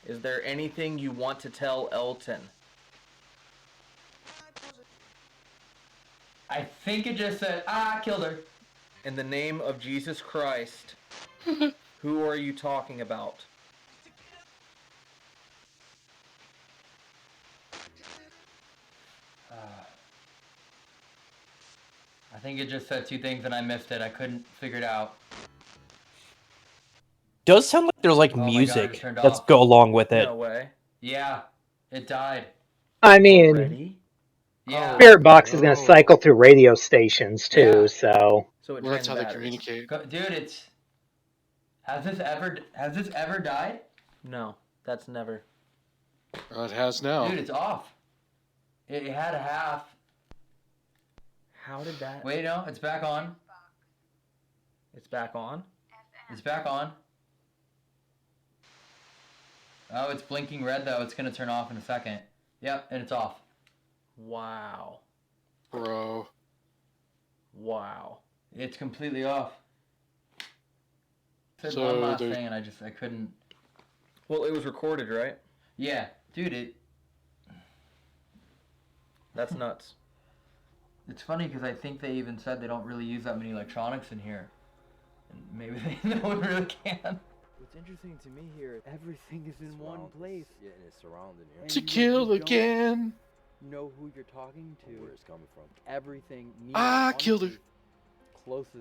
Is there anything you want to tell Elton? I think it just said, I killed her. In the name of Jesus Christ, who are you talking about? I think it just said 2 things and I missed it. I couldn't figure it out. Does sound like there's like Oh my God, music it turned that's off. go along with it. No way. Yeah, it died. I mean, Already? Yeah. Spirit Box is going to cycle through radio stations too, Yeah. so. So it Well, that's how drained they batteries. communicate. Dude, it's... Has this ever died? No, that's never. It has now. Dude, it's off. It had a half. How did that? Wait, no, it's back on. It's back on? It's back on. Oh, it's blinking red though. It's gonna turn off in a second. Yep, and it's off. Wow. Bro. Wow. It's completely off. Said So one last there- thing and I couldn't. Well, it was recorded, right? Yeah, dude, That's nuts. it's funny because I think they even said they don't really use that many electronics in here. And maybe no one really can. What's interesting to me here, everything is in one place. Yeah, and it's surrounding you. To kill again. Know who you're talking to. Where it's coming from. Everything near Killed her. closest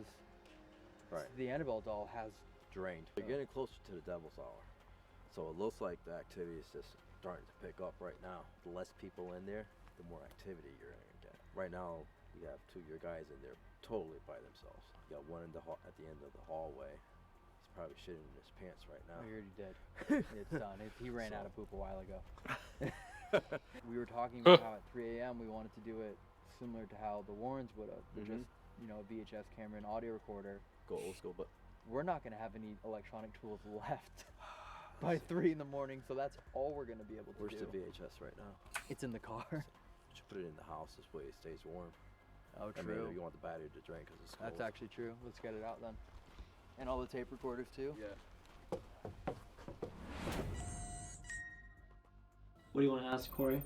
Right. to the Annabelle doll has Drained. You're getting closer to the devil's hour. So it looks like the activity is just starting to pick up right now. The less people in there, the more activity you're gonna get. Right now, you have 2 of your guys in there totally by themselves. You got one in the at the end of the hallway. He's probably shitting in his pants right now. I heard he did. It's done. He ran out of poop a while ago. We were talking about how at 3 a.m. we wanted to do it similar to how the Warrens would have, with just, you know, a VHS camera and audio recorder. Go old school, but we're not going to have any electronic tools left by 3 in the morning, so that's all we're going to be able to where's do. the VHS right now? It's in the car. You should put it in the house. This way it stays warm. Oh, I true. mean, you want the battery to drain because it's cold. That's actually true. Let's get it out then. And all the tape recorders too. Yeah. What do you want to ask, Corey?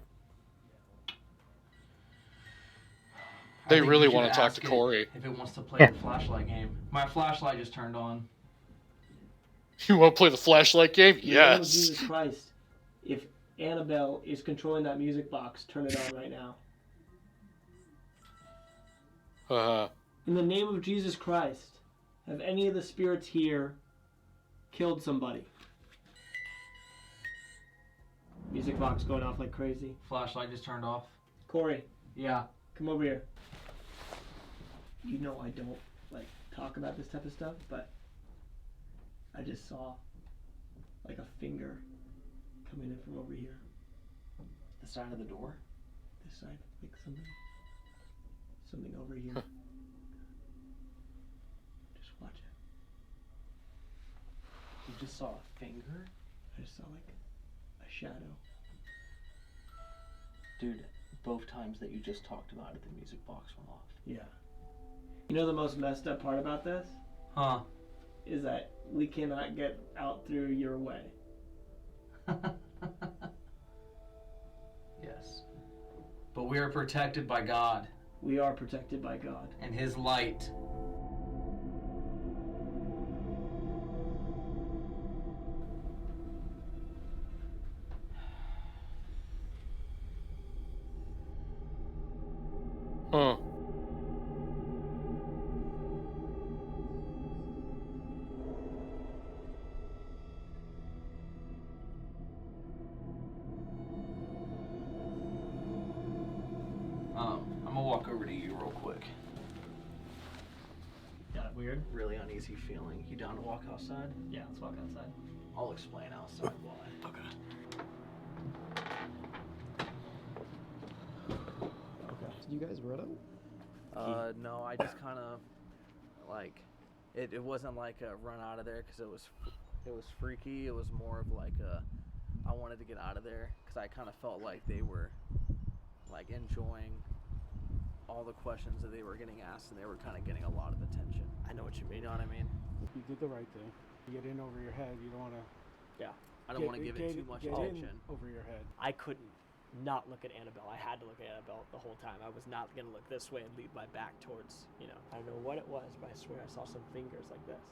They I think really we want should to talk ask to it Corey. if it wants to play the flashlight game. My flashlight just turned on. You want to play the flashlight game? In the name of Yes. Jesus Christ, if Annabelle is controlling that music box, turn it on right now. In the name of Jesus Christ, have any of the spirits here killed somebody? Music box going off like crazy. Flashlight just turned off. Corey, Yeah. come over here. You know I don't like talk about this type of stuff, but I just saw like a finger coming in from over here. The side of the door. This side, like something over here. Just watch it. You just saw a finger? I just saw like a shadow. Dude, both times that you just talked about it, the music box went off. Yeah. You know the most messed up part about this? Huh. Is that we cannot get out through your way. Yes. But we are protected by God We are protected by God. and His light. Huh. I'm gonna walk over to you real quick. Got it weird? Really uneasy feeling. You down to walk outside? Yeah, let's walk outside. I'll explain outside why. Okay. Did you guys run him? No, I just kind of like it wasn't like a run out of there because it was freaky. It was more of like I wanted to get out of there because I kind of felt like they were like enjoying all the questions that they were getting asked, and they were kind of getting a lot of attention. I know what you mean. You know what I mean? You did the right thing. You get in over your head. You don't want to. Yeah. I don't want to give it too much attention. Over your head. I couldn't not look at Annabelle. I had to look at Annabelle the whole time. I was not going to look this way and lead my back towards, you know, I don't know what it was, but I swear I saw some fingers like this.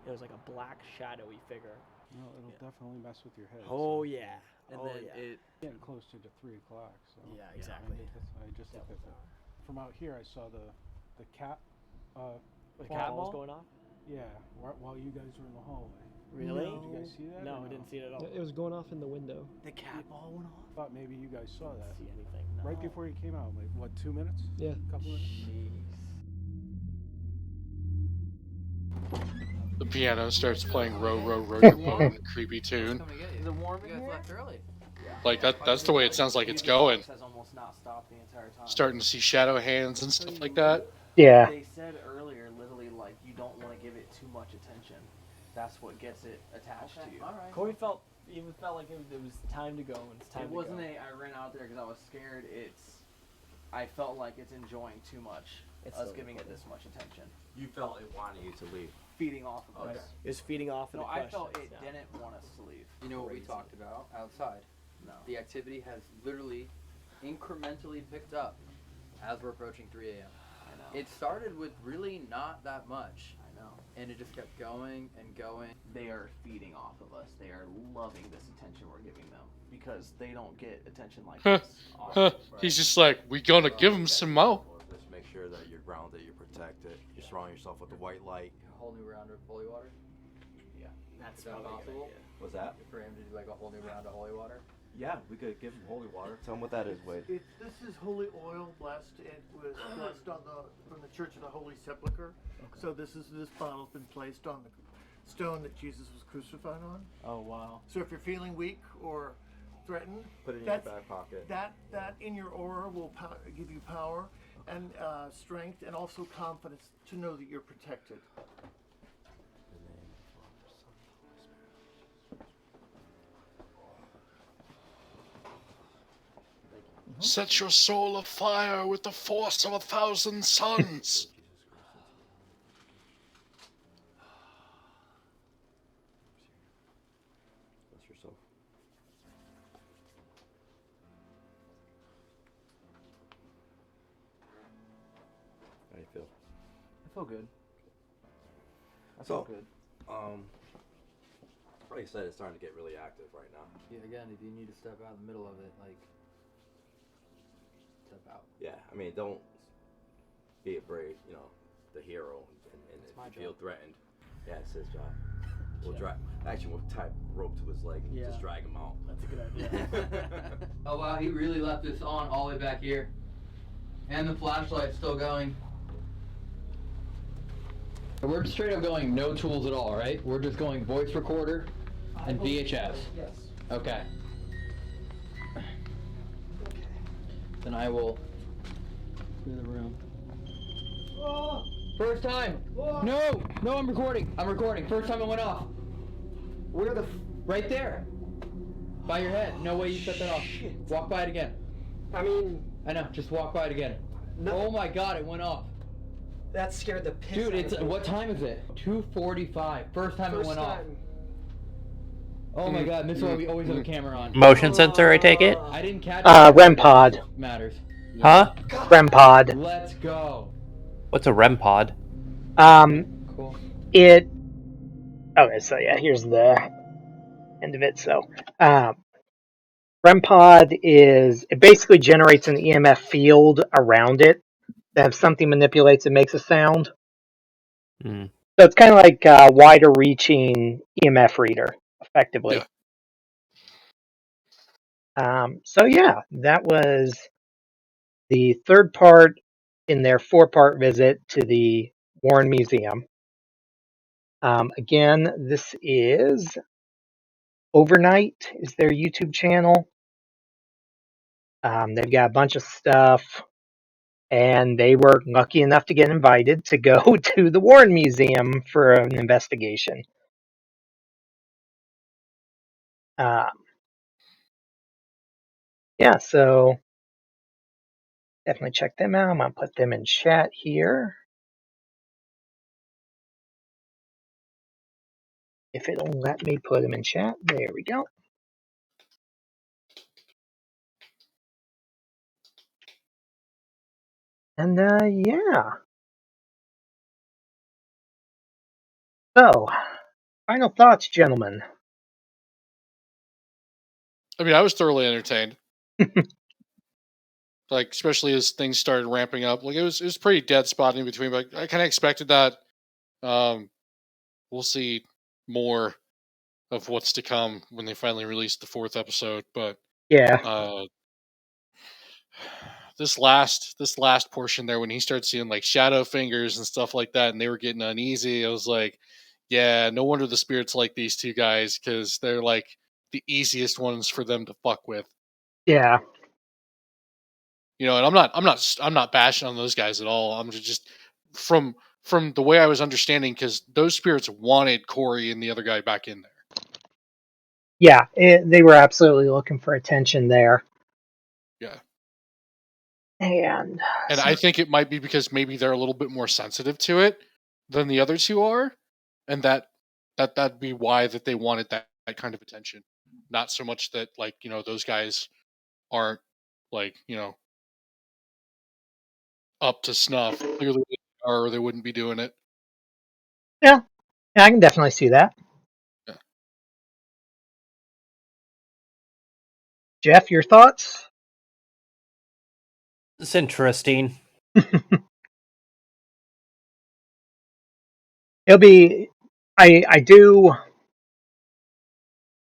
It was like a black, shadowy figure. No, it'll definitely mess with your head. Oh, yeah. And oh, then yeah. Getting closer to 3 o'clock. So. Yeah, exactly. I just looked at that. From out here, I saw the cat. The cat fall. balls going off? Yeah, while you guys were in the hallway. Really? Did you guys see that? No, or I didn't see it at all. It was going off in the window. The cat ball went off? Thought maybe you guys saw that. See anything? No. Right before you came out, like what, 2 minutes? Yeah. Couple minutes. The piano starts playing "Row, Row, Row Your Boat," a creepy tune. Is it warm in You guys here? left early. Like that's the way it sounds like it's going. Has almost not stopped the entire time. Starting to see shadow hands and stuff like that. Yeah. They said earlier, literally, like you don't want to give it too much attention. That's what gets it attached to you. All right. Corey even felt like it was time to go, and it's time It to wasn't go. I ran out there because I was scared. I felt like it's enjoying too much. It's us still giving it recording. this much attention. You felt it wanted you to leave. Feeding off of us. It was feeding off of No, the I questions. felt it yeah. didn't want us to leave. You know what we Crazy. talked about outside? No. The activity has literally incrementally picked up as we're approaching 3 a.m. I know. It started with really not that much, I know. and it just kept going and going. They are feeding off of us. They are loving this attention we're giving them because they don't get attention like this. often. He's just like, we gonna give him some mo. Just make sure that you're grounded, you're protected, you're surrounding yourself with the white light. A whole new round of holy water. Yeah. That's Is that probably a good possible? idea. What's that? For him to do like a whole new round of holy water? Yeah, we could give him holy water. Tell him what that is, Wade. This is holy oil blessed. It was blessed from the Church of the Holy Sepulchre. Okay. So this bottle's been placed on the stone that Jesus was crucified on. Oh wow! So if you're feeling weak or threatened, put it in your back pocket. That in your aura will give you power and strength, and also confidence to know that you're protected. Set your soul afire with the force of 1,000 suns. Bless yourself. How do you feel? I feel good. Good. Like I said, it's starting to get really active right now. Yeah, again, if you need to step out in the middle of it, like, step out. Yeah, I mean, don't be afraid, the hero, and if you feel threatened, yeah, it's his job. We'll we'll tie rope to his leg and just drag him out. That's a good idea. Oh wow, he really left this on all the way back here. And the flashlight's still going. We're straight up going no tools at all, right? We're just going voice recorder and VHS. Yes. Okay. Then I will clear the room. First time. No, I'm recording. First time it went off. Where the? Right there. By your head. No way you shut that off. Shit. Walk by it again. I mean, I know. Just walk by it again. No. Oh my God! It went off. that scared the piss Dude, out it's of me. what time is it? 2:45. First time it went off. Oh my God! This is why we always have a camera on. Motion sensor, I take it? I didn't catch. REM pod. Matters. Huh? REM pod. Let's go. What's a REM pod? Cool. Okay, so yeah, here's the end of it. So, REM pod it basically generates an EMF field around it. Then if something manipulates it, makes a sound. Hmm. So it's kind of like a wider reaching EMF reader, effectively. Yeah. So yeah, that was the third part in their 4-part visit to the Warren Museum. Again, this is Overnight is their YouTube channel. They've got a bunch of stuff, and they were lucky enough to get invited to go to the Warren Museum for an investigation. Yeah, so definitely check them out. I'm going to put them in chat here. If it'll let me put them in chat. There we go. And yeah. So, final thoughts, gentlemen. I mean, I was thoroughly entertained. Like, especially as things started ramping up. Like, it was pretty dead spot in between, but I kind of expected that. We'll see more of what's to come when they finally release the 4th episode. But yeah, this last portion there, when he started seeing like shadow fingers and stuff like that, and they were getting uneasy, I was like, yeah, no wonder the spirits like these two guys, because they're like the easiest ones for them to fuck with. Yeah. And I'm not bashing on those guys at all. I'm just from the way I was understanding, because those spirits wanted Corey and the other guy back in there. Yeah, they were absolutely looking for attention there. Yeah. And I think it might be because maybe they're a little bit more sensitive to it than the other two are, and that'd be why that they wanted that kind of attention. Not so much that, like, those guys aren't, like, up to snuff. Clearly they are, or they wouldn't be doing it. Yeah, I can definitely see that. Yeah. Jeff, your thoughts? It's interesting. It'll be. I do.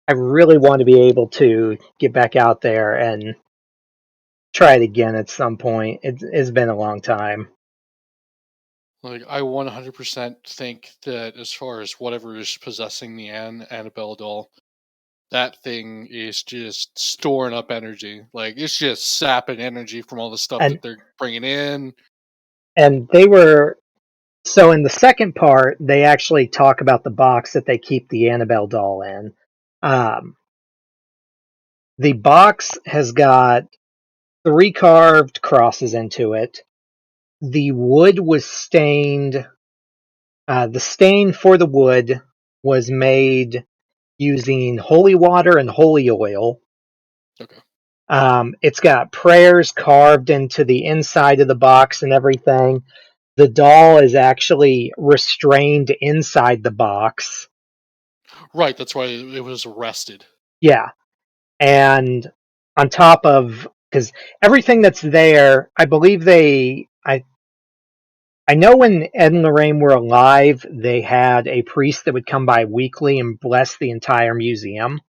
I really want to be able to get back out there and try it again at some point. It's been a long time. Like, I 100% think that as far as whatever is possessing the Annabelle doll, that thing is just storing up energy. Like, it's just sapping energy from all the stuff And that they're bringing in. and they were so in the second part, they actually talk about the box that they keep the Annabelle doll in. The box has got 3 carved crosses into it. The wood was stained. The stain for the wood was made using holy water and holy oil. Okay. It's got prayers carved into the inside of the box and everything. The doll is actually restrained inside the box. Right, that's why it was arrested. Yeah. And on top of, because everything that's there, I believe I know when Ed and Lorraine were alive, they had a priest that would come by weekly and bless the entire museum.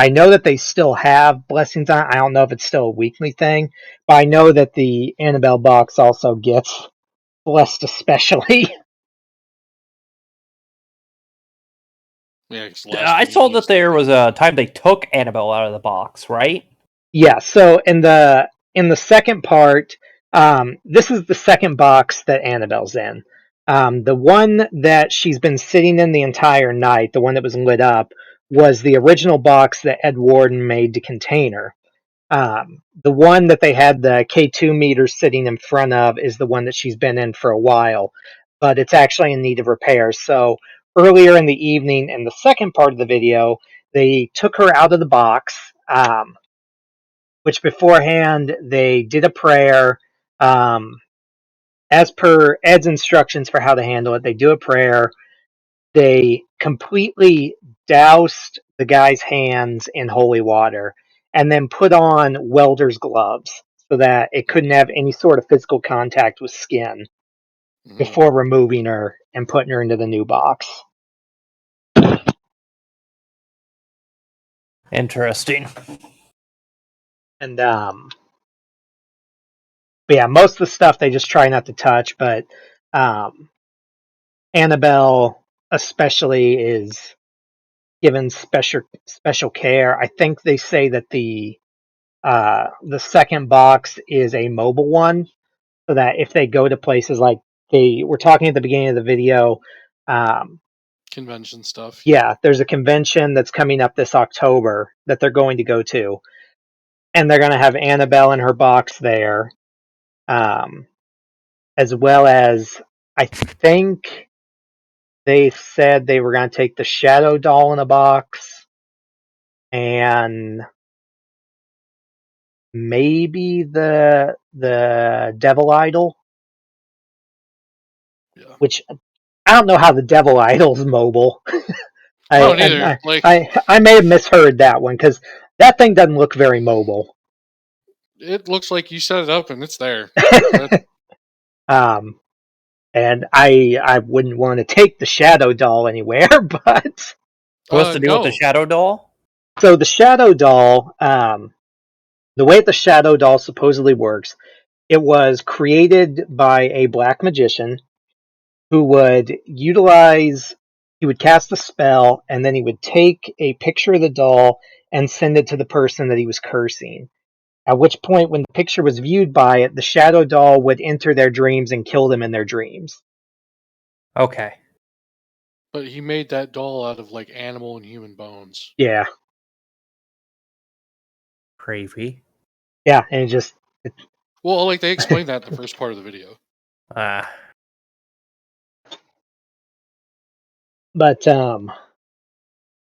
I know that they still have blessings on. I don't know if it's still a weekly thing, but I know that the Annabelle box also gets blessed especially. Yeah, 'cause I saw that there was a time they took Annabelle out of the box, right? Yeah, so in the second part, this is the second box that Annabelle's in. The one that she's been sitting in the entire night, the one that was lit up, was the original box that Ed Warden made to contain her. The one that they had the K2 meter sitting in front of is the one that she's been in for a while, but it's actually in need of repair. So earlier in the evening, in the second part of the video, they took her out of the box, which beforehand they did a prayer. As per Ed's instructions for how to handle it, they do a prayer. They completely doused the guy's hands in holy water and then put on welder's gloves so that it couldn't have any sort of physical contact with skin before removing her and putting her into the new box. Interesting. And but yeah, most of the stuff they just try not to touch, but Annabelle especially is given special care. I think they say that the second box is a mobile one, so that if they go to places like they were talking at the beginning of the video, convention stuff. yeah, there's a convention that's coming up this October that they're going to go to, and they're going to have Annabelle in her box there, as well as I think they said they were going to take the Shadow Doll in a box, and maybe the Devil Idol, which I don't know how the Devil Idol's mobile. I may have misheard that one because that thing doesn't look very mobile. It looks like you set it up and it's there. And I wouldn't want to take the Shadow Doll anywhere, but what's the deal with the Shadow Doll? So the Shadow Doll, the way the Shadow Doll supposedly works, it was created by a black magician who would he would cast a spell, and then he would take a picture of the doll and send it to the person that he was cursing. At which point, when the picture was viewed by it, the Shadow Doll would enter their dreams and kill them in their dreams. Okay. But he made that doll out of like animal and human bones. Yeah. Crazy. Yeah, and it just... Well, like they explained that in the first part of the video. But,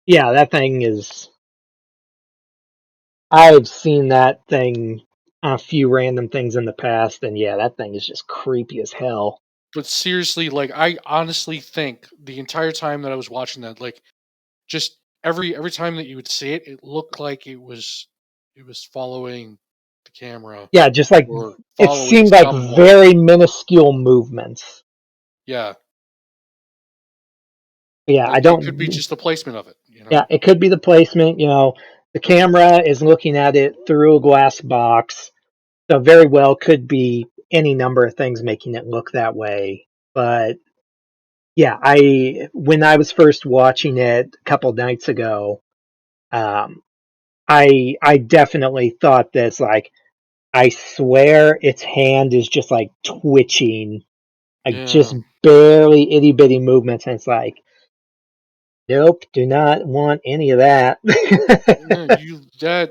yeah, that thing is... I've seen that thing on a few random things in the past, and yeah, that thing is just creepy as hell. But seriously, like I honestly think the entire time that I was watching that, like just every time that you would see it, it looked like it was following the camera. Yeah, just like it seemed like very minuscule movements. Yeah. Yeah, like, I don't. It could be just the placement of it. You You know? Yeah, it could be the placement. The camera is looking at it through a glass box, so very well could be any number of things making it look that way. But yeah, when I was first watching it a couple nights ago, um, I definitely thought this, like, I swear its hand is just like twitching, like Yeah. just barely itty bitty movements, and it's like, nope, do not want any of that.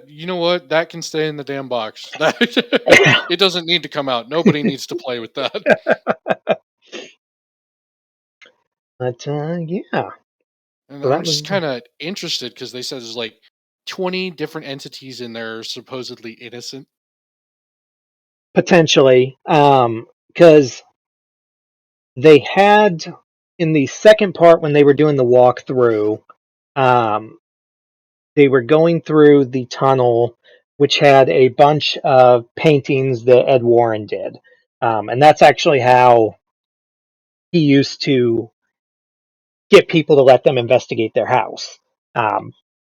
You know what? That can stay in the damn box. It doesn't need to come out. Nobody needs to play with that. But yeah. And So I'm that was just kind of interested because they said there's like 20 different entities in there supposedly innocent. potentially, because they had in the second part when they were doing the walkthrough, um, they were going through the tunnel, which had a bunch of paintings that Ed Warren did, and that's actually how he used to get people to let them investigate their house,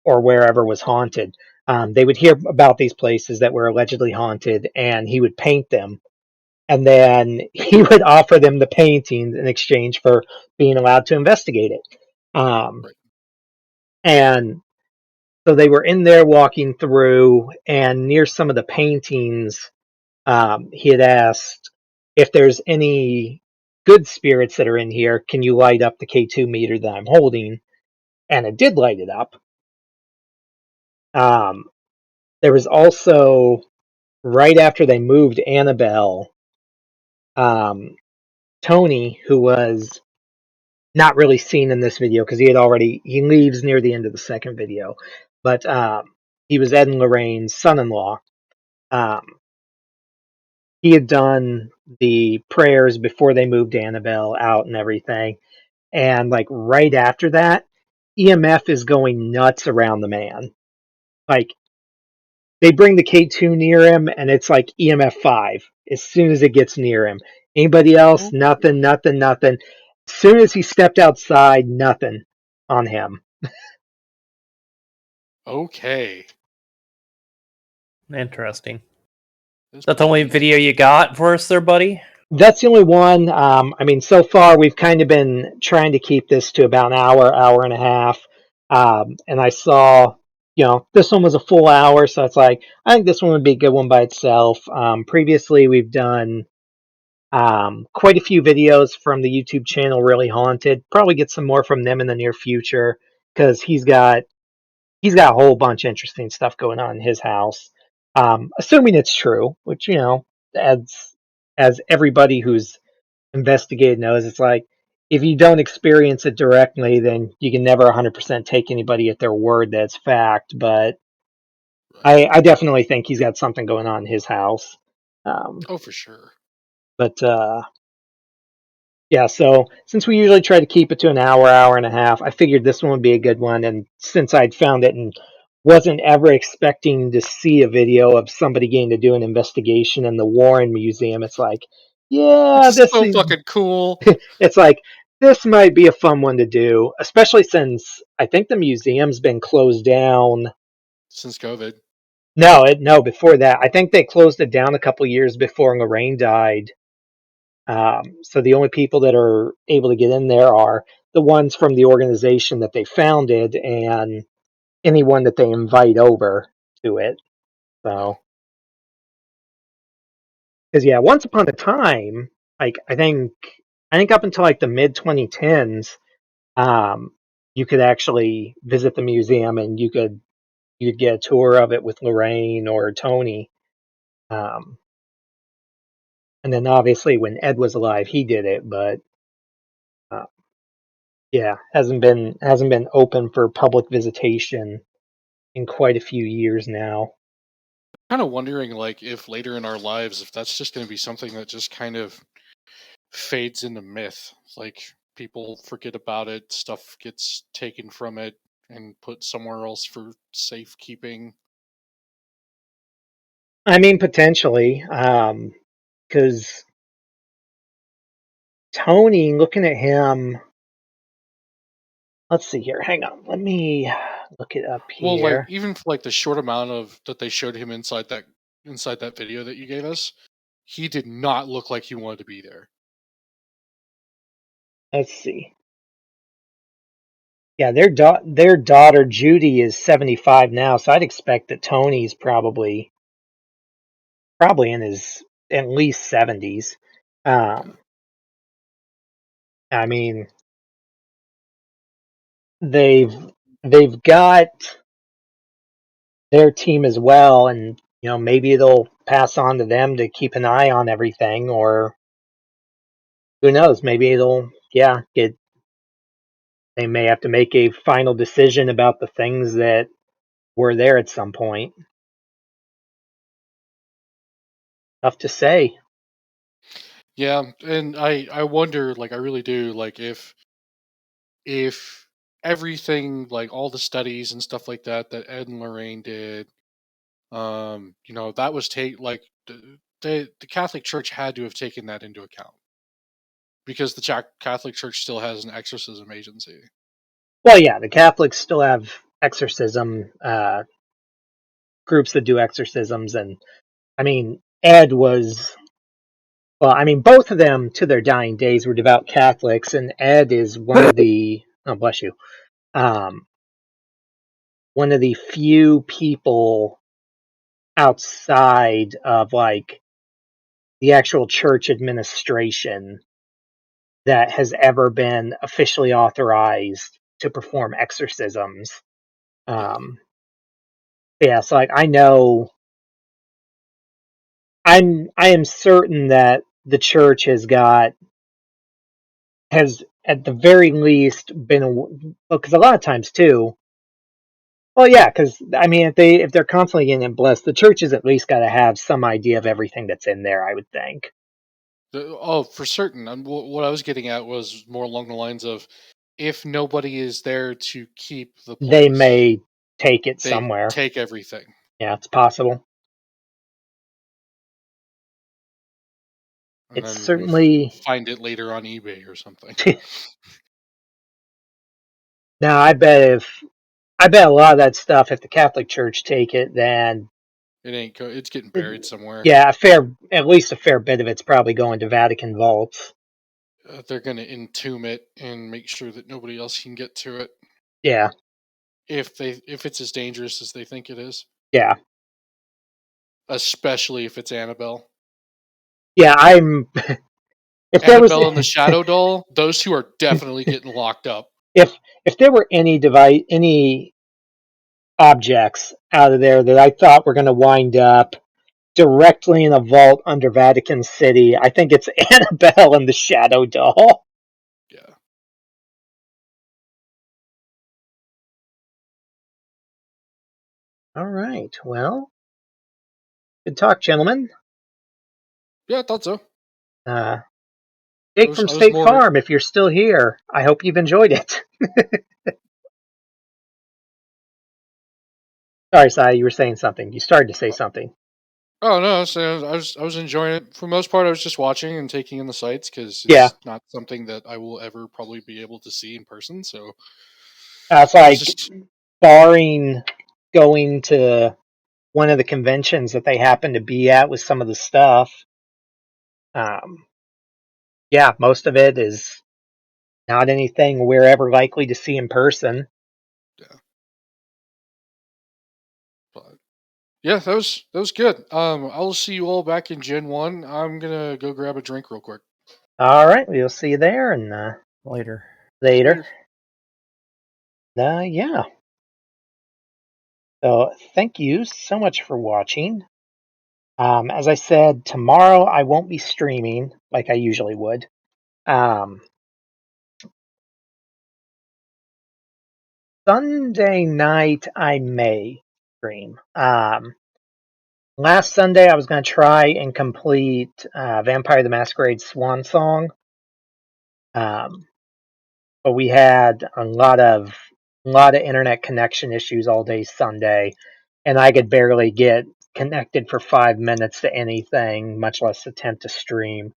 or wherever was haunted. They would hear about these places that were allegedly haunted, and he would paint them, and then he would offer them the paintings in exchange for being allowed to investigate it. And so they were in there walking through, and near some of the paintings, he had asked if there's any good spirits that are in here, can you light up the K2 meter that I'm holding? And it did light it up. There was also, right after they moved Annabelle, Tony, who was not really seen in this video because he leaves near the end of the second video, but he was Ed and Lorraine's son-in-law. He had done the prayers before they moved Annabelle out and everything, and like right after that, EMF is going nuts around the man. Like, they bring the K2 near him, and it's like EMF 5 as soon as it gets near him. Anybody else? Nothing, nothing, nothing. As soon as he stepped outside, nothing on him. Okay. Interesting. Is that the only video you got for us there, buddy? That's the only one. I mean, so far we've kind of been trying to keep this to about an hour and a half. And I saw, this one was a full hour, so it's like, I think this one would be a good one by itself. Previously, we've done quite a few videos from the YouTube channel Really Haunted. Probably get some more from them in the near future because he's got a whole bunch of interesting stuff going on in his house. Assuming it's true, which as everybody who's investigated knows, it's like if you don't experience it directly, then you can never 100% take anybody at their word that's fact. But I definitely think he's got something going on in his house. Oh, for sure. But yeah, so since we usually try to keep it to an hour and a half, I figured this one would be a good one. And since I'd found it and wasn't ever expecting to see a video of somebody getting to do an investigation in the Warren Museum, it's like, yeah, It's so fucking cool. It's like, this might be a fun one to do, especially since I think the museum's been closed down since COVID. No, before that. I think they closed it down a couple years before Lorraine died. So the only people that are able to get in there are the ones from the organization that they founded and anyone that they invite over to it. So, because yeah, once upon a time, like I think up until like the mid 2010s, you could actually visit the museum and you'd get a tour of it with Lorraine or Tony. And then obviously when Ed was alive, he did it, but yeah, hasn't been open for public visitation in quite a few years now. Kind of wondering, like, if later in our lives, if that's just going to be something that just kind of fades into myth. Like, people forget about it, stuff gets taken from it and put somewhere else for safekeeping. I mean, potentially, because Tony, looking at him, let's see here. Hang on. Let me look it up Well, like here. even for like the short amount of that they showed him inside that video that you gave us, he did not look like he wanted to be there. Let's see. Yeah, their daughter Judy is 75 now, so I'd expect that Tony's probably in his at least 70s. I mean, they've got their team as well, and maybe it'll pass on to them to keep an eye on everything, or who knows? Maybe it'll get. They may have to make a final decision about the things that were there at some point. Tough to say. Yeah, and I wonder, like I really do, like if everything, like all the studies and stuff like that Ed and Lorraine did, that was the Catholic Church had to have taken that into account because the Catholic Church still has an exorcism agency. Well, yeah, the Catholics still have exorcism groups that do exorcisms, and I mean, Ed was. Well, I mean, both of them to their dying days were devout Catholics, and Ed is one of the. Oh, bless you. One of the few people outside of like the actual church administration that has ever been officially authorized to perform exorcisms. Yeah, so like I know I am certain that the church has at the very least been, because a lot of times too. Well, yeah, because I mean, if they're constantly getting blessed, the church has at least got to have some idea of everything that's in there. I would think. For certain. What I was getting at was more along the lines of if nobody is there to keep the place, They may take it they somewhere. take everything. Yeah, it's possible. And It's then certainly. we find it later on eBay or something. Now, I bet a lot of that stuff, if the Catholic Church take it, then It's getting buried somewhere. yeah, at least a fair bit of it's probably going to Vatican vaults. They're going to entomb it and make sure that nobody else can get to it. Yeah. If it's as dangerous as they think it is. Yeah. Especially if it's Annabelle. Yeah, I'm. If Annabelle there was and the Shadow Doll, those two are definitely getting locked up. If there were any objects out of there that I thought were going to wind up directly in a vault under Vatican City, I think it's Annabelle and the Shadow Doll. Yeah. All right. Well, good talk, gentlemen. Yeah, I thought so. Jake from State Farm, if you're still here, I hope you've enjoyed it. Sorry, Sai, you were saying something. You started to say something. Oh no, so I was enjoying it. For the most part, I was just watching and taking in the sights because it's not something that I will ever probably be able to see in person. So it's like barring going to one of the conventions that they happen to be at with some of the stuff. Yeah, most of it is not anything we're ever likely to see in person. Yeah. But yeah, that was good. I'll see you all back in Gen 1. I'm gonna go grab a drink real quick. All right, we'll see you there and later. Yeah. So thank you so much for watching. As I said, tomorrow I won't be streaming like I usually would. Sunday night I may stream. Last Sunday I was going to try and complete Vampire the Masquerade Swan Song. But we had a lot of internet connection issues all day Sunday, and I could barely get connected for 5 minutes to anything, much less attempt to stream.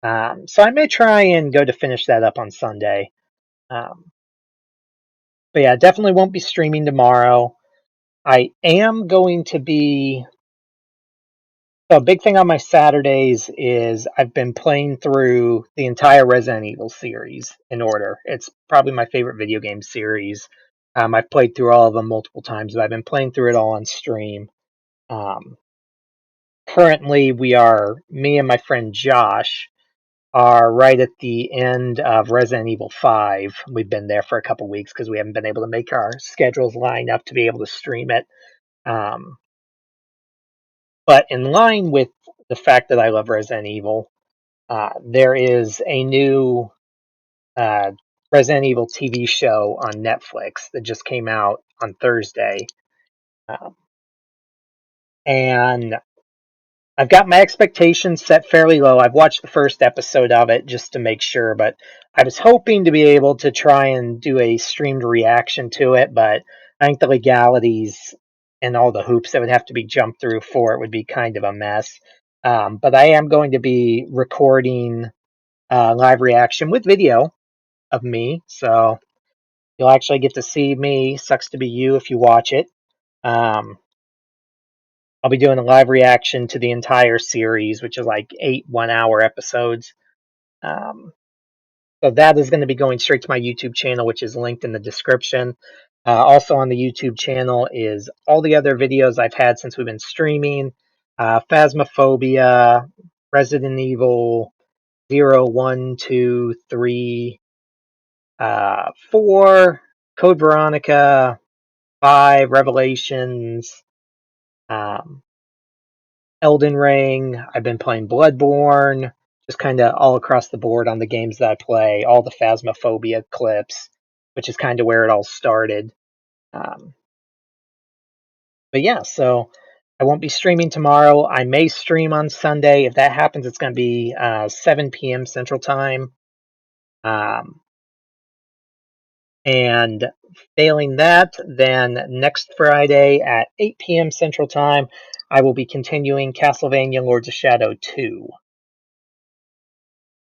So I may try and go to finish that up on Sunday. But yeah, definitely won't be streaming tomorrow. I am going to be. So a big thing on my Saturdays is I've been playing through the entire Resident Evil series in order. It's probably my favorite video game series. I've played through all of them multiple times, but I've been playing through it all on stream. Currently, me and my friend Josh are right at the end of Resident Evil 5. We've been there for a couple weeks because we haven't been able to make our schedules line up to be able to stream it. But in line with the fact that I love Resident Evil, there is a new Resident Evil TV show on Netflix that just came out on Thursday. And I've got my expectations set fairly low. I've watched the first episode of it just to make sure, but I was hoping to be able to try and do a streamed reaction to it, but I think the legalities and all the hoops that would have to be jumped through for it would be kind of a mess. But I am going to be recording live reaction with video of me, so you'll actually get to see me. Sucks to be you if you watch it. I'll be doing a live reaction to the entire series, which is like 8 1-hour episodes. So that is going to be going straight to my YouTube channel, which is linked in the description. Also on the YouTube channel is all the other videos I've had since we've been streaming. Phasmophobia, Resident Evil 0, 1, 2, 3, 4, Code Veronica, 5, Revelations, Elden Ring. I've been playing Bloodborne, just kind of all across the board on the games that I play, all the Phasmophobia clips, which is kind of where it all started. But yeah, so I won't be streaming tomorrow. I may stream on Sunday. If that happens, it's going to be 7 p.m. Central Time. And failing that, then next Friday at 8 p.m. Central Time, I will be continuing Castlevania Lords of Shadow 2.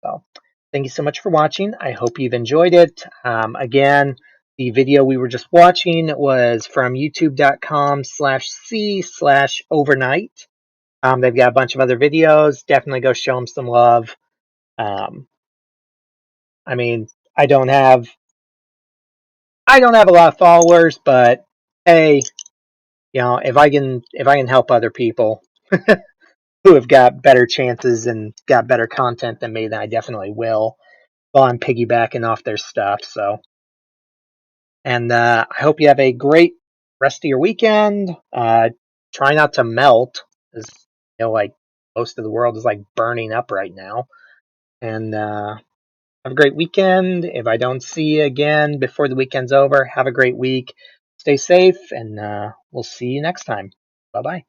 So, thank you so much for watching. I hope you've enjoyed it. Again, the video we were just watching was from youtube.com/c/overnight. They've got a bunch of other videos. Definitely go show them some love. I mean, I don't have a lot of followers, but hey, you know, if I can help other people who have got better chances and got better content than me, then I definitely will. While I'm piggybacking off their stuff. So, and I hope you have a great rest of your weekend. Try not to melt, as you know, like most of the world is like burning up right now. And have a great weekend. If I don't see you again before the weekend's over, have a great week. Stay safe, and we'll see you next time. Bye bye.